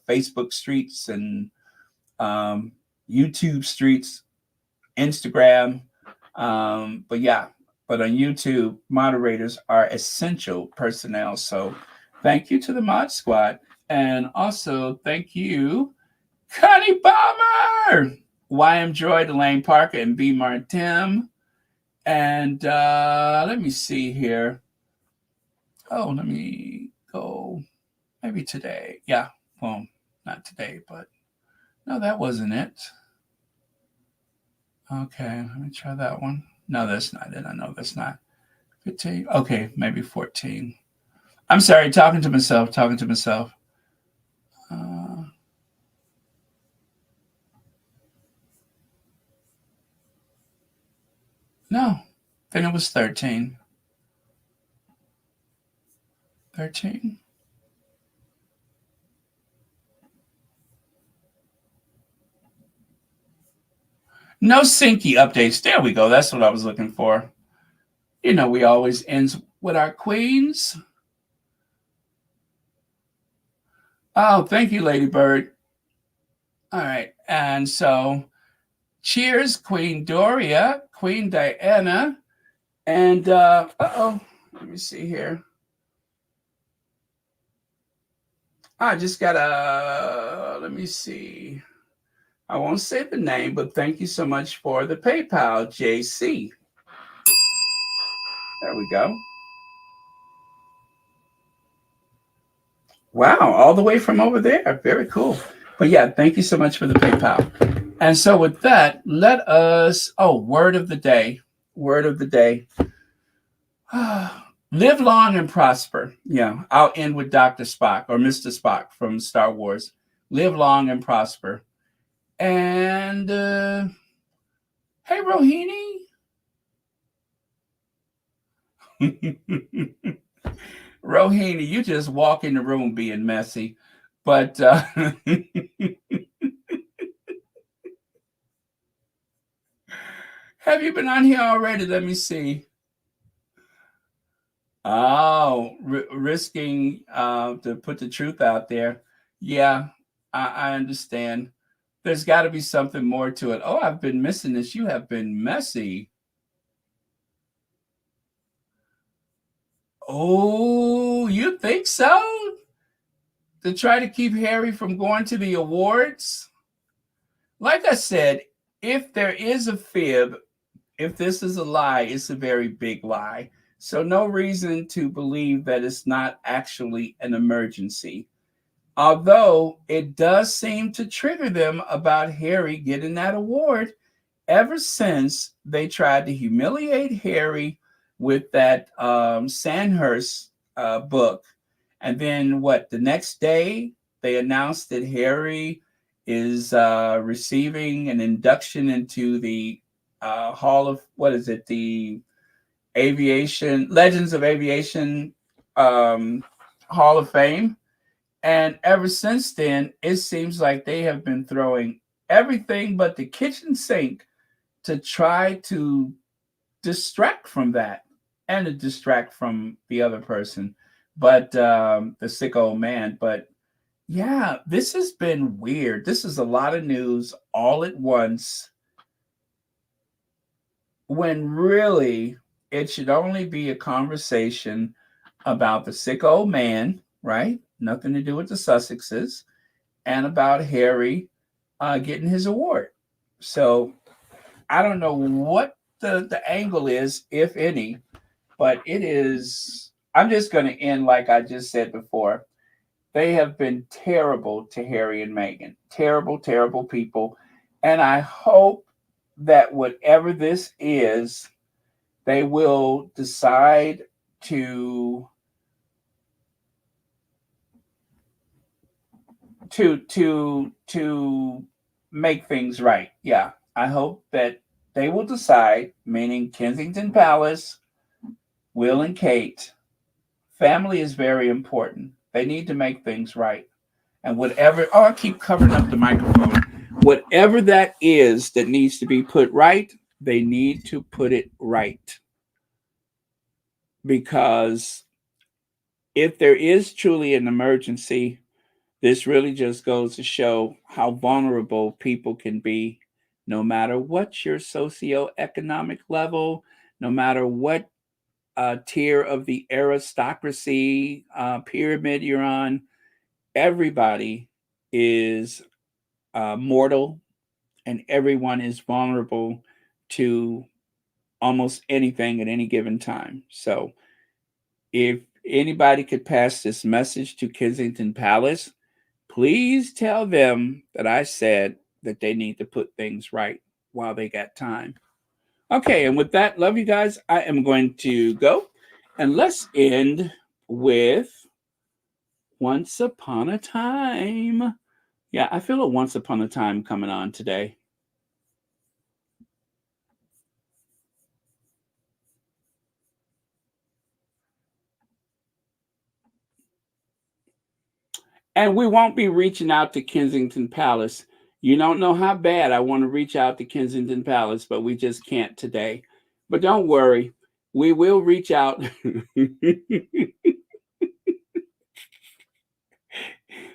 Speaker 1: Facebook streets and YouTube streets, Instagram. But yeah, but on YouTube, moderators are essential personnel. So thank you to the Mod Squad. And also thank you, Connie Balmer, YM Joy, Delane Parker, and B. Martin. And let me see here. Oh, let me go. Maybe today. Yeah. Well, not today, but no, that wasn't it. Okay, let me try that one. No, that's not it. I know that's not 15. Okay, maybe 14. I'm sorry, talking to myself. No, I think it was 13. 13? No Sinky updates. There we go. That's what I was looking for. You know, we always end with our queens. Oh, thank you, Lady Bird. All right. And so, cheers, Queen Doria, Queen Diana, and let me see here. I just gotta, let me see. I won't say the name, but thank you so much for the PayPal, JC. There we go. Wow, all the way from over there. Very cool. But yeah, thank you so much for the PayPal. And so with that, let us, word of the day. Word of the day. Live long and prosper. Yeah, I'll end with Dr. Spock or Mr. Spock from Star Wars. Live long and prosper. And hey, Rohini. Rohini, you just walk in the room being messy. But have you been on here already? Let me see. Oh, risking to put the truth out there. Yeah, I understand. There's got to be something more to it. Oh, I've been missing this. You have been messy. Oh, you think so? To try to keep Harry from going to the awards? Like I said, if there is a fib, if this is a lie, it's a very big lie. So no reason to believe that it's not actually an emergency. Although it does seem to trigger them about Harry getting that award ever since they tried to humiliate Harry with that Sandhurst book. And then the next day they announced that Harry is receiving an induction into the Hall of, what is it? The Aviation, Legends of Aviation Hall of Fame. And ever since then, it seems like they have been throwing everything but the kitchen sink to try to distract from that and to distract from the other person, but the sick old man. But yeah, this has been weird. This is a lot of news all at once when really it should only be a conversation about the sick old man, right? Nothing to do with the Sussexes, and about Harry getting his award. So I don't know what the angle is, if any, but it is. I'm just going to end like I just said before. They have been terrible to Harry and Meghan. Terrible, terrible people. And I hope that whatever this is, they will decide to make things right. Yeah. I hope that they will decide, meaning Kensington Palace, Will and Kate, family is very important. They need to make things right. And whatever, oh, I keep covering up the microphone. Whatever that is that needs to be put right, they need to put it right. Because if there is truly an emergency, this really just goes to show how vulnerable people can be, no matter what your socioeconomic level, no matter what tier of the aristocracy pyramid you're on. Everybody is mortal, and everyone is vulnerable to almost anything at any given time. So if anybody could pass this message to Kensington Palace, please tell them that I said that they need to put things right while they got time. Okay, and with that, love you guys. I am going to go, and let's end with Once Upon a Time. Yeah, I feel a Once Upon a Time coming on today. And we won't be reaching out to Kensington Palace. You don't know how bad I want to reach out to Kensington Palace, but we just can't today. But don't worry, we will reach out.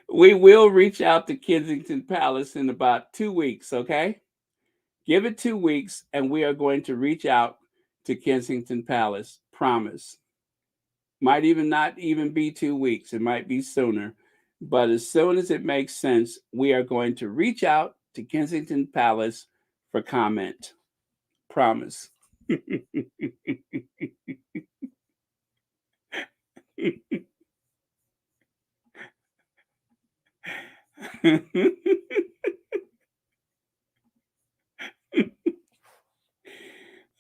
Speaker 1: We will reach out to Kensington Palace in about 2 weeks, okay? Give it 2 weeks, and we are going to reach out to Kensington Palace. Promise. Might even not even be 2 weeks. It might be sooner. But as soon as it makes sense, we are going to reach out to Kensington Palace for comment. Promise.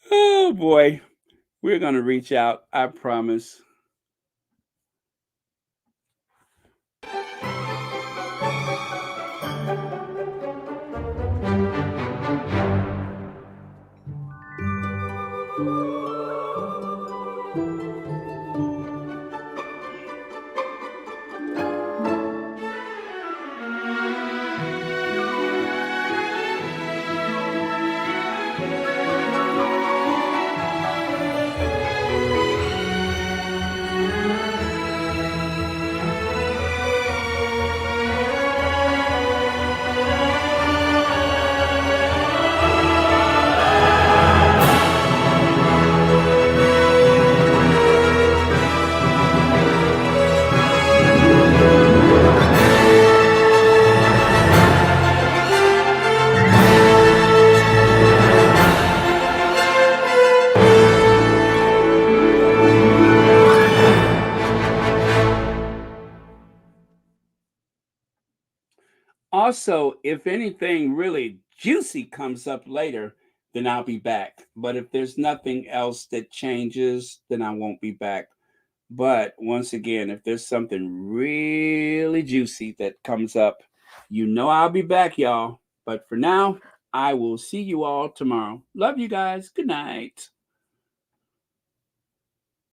Speaker 1: Oh boy. We're going to reach out. I promise. Also, if anything really juicy comes up later, then I'll be back. But if there's nothing else that changes, then I won't be back. But once again, if there's something really juicy that comes up, you know I'll be back, y'all. But for now, I will see you all tomorrow. Love you guys. Good night.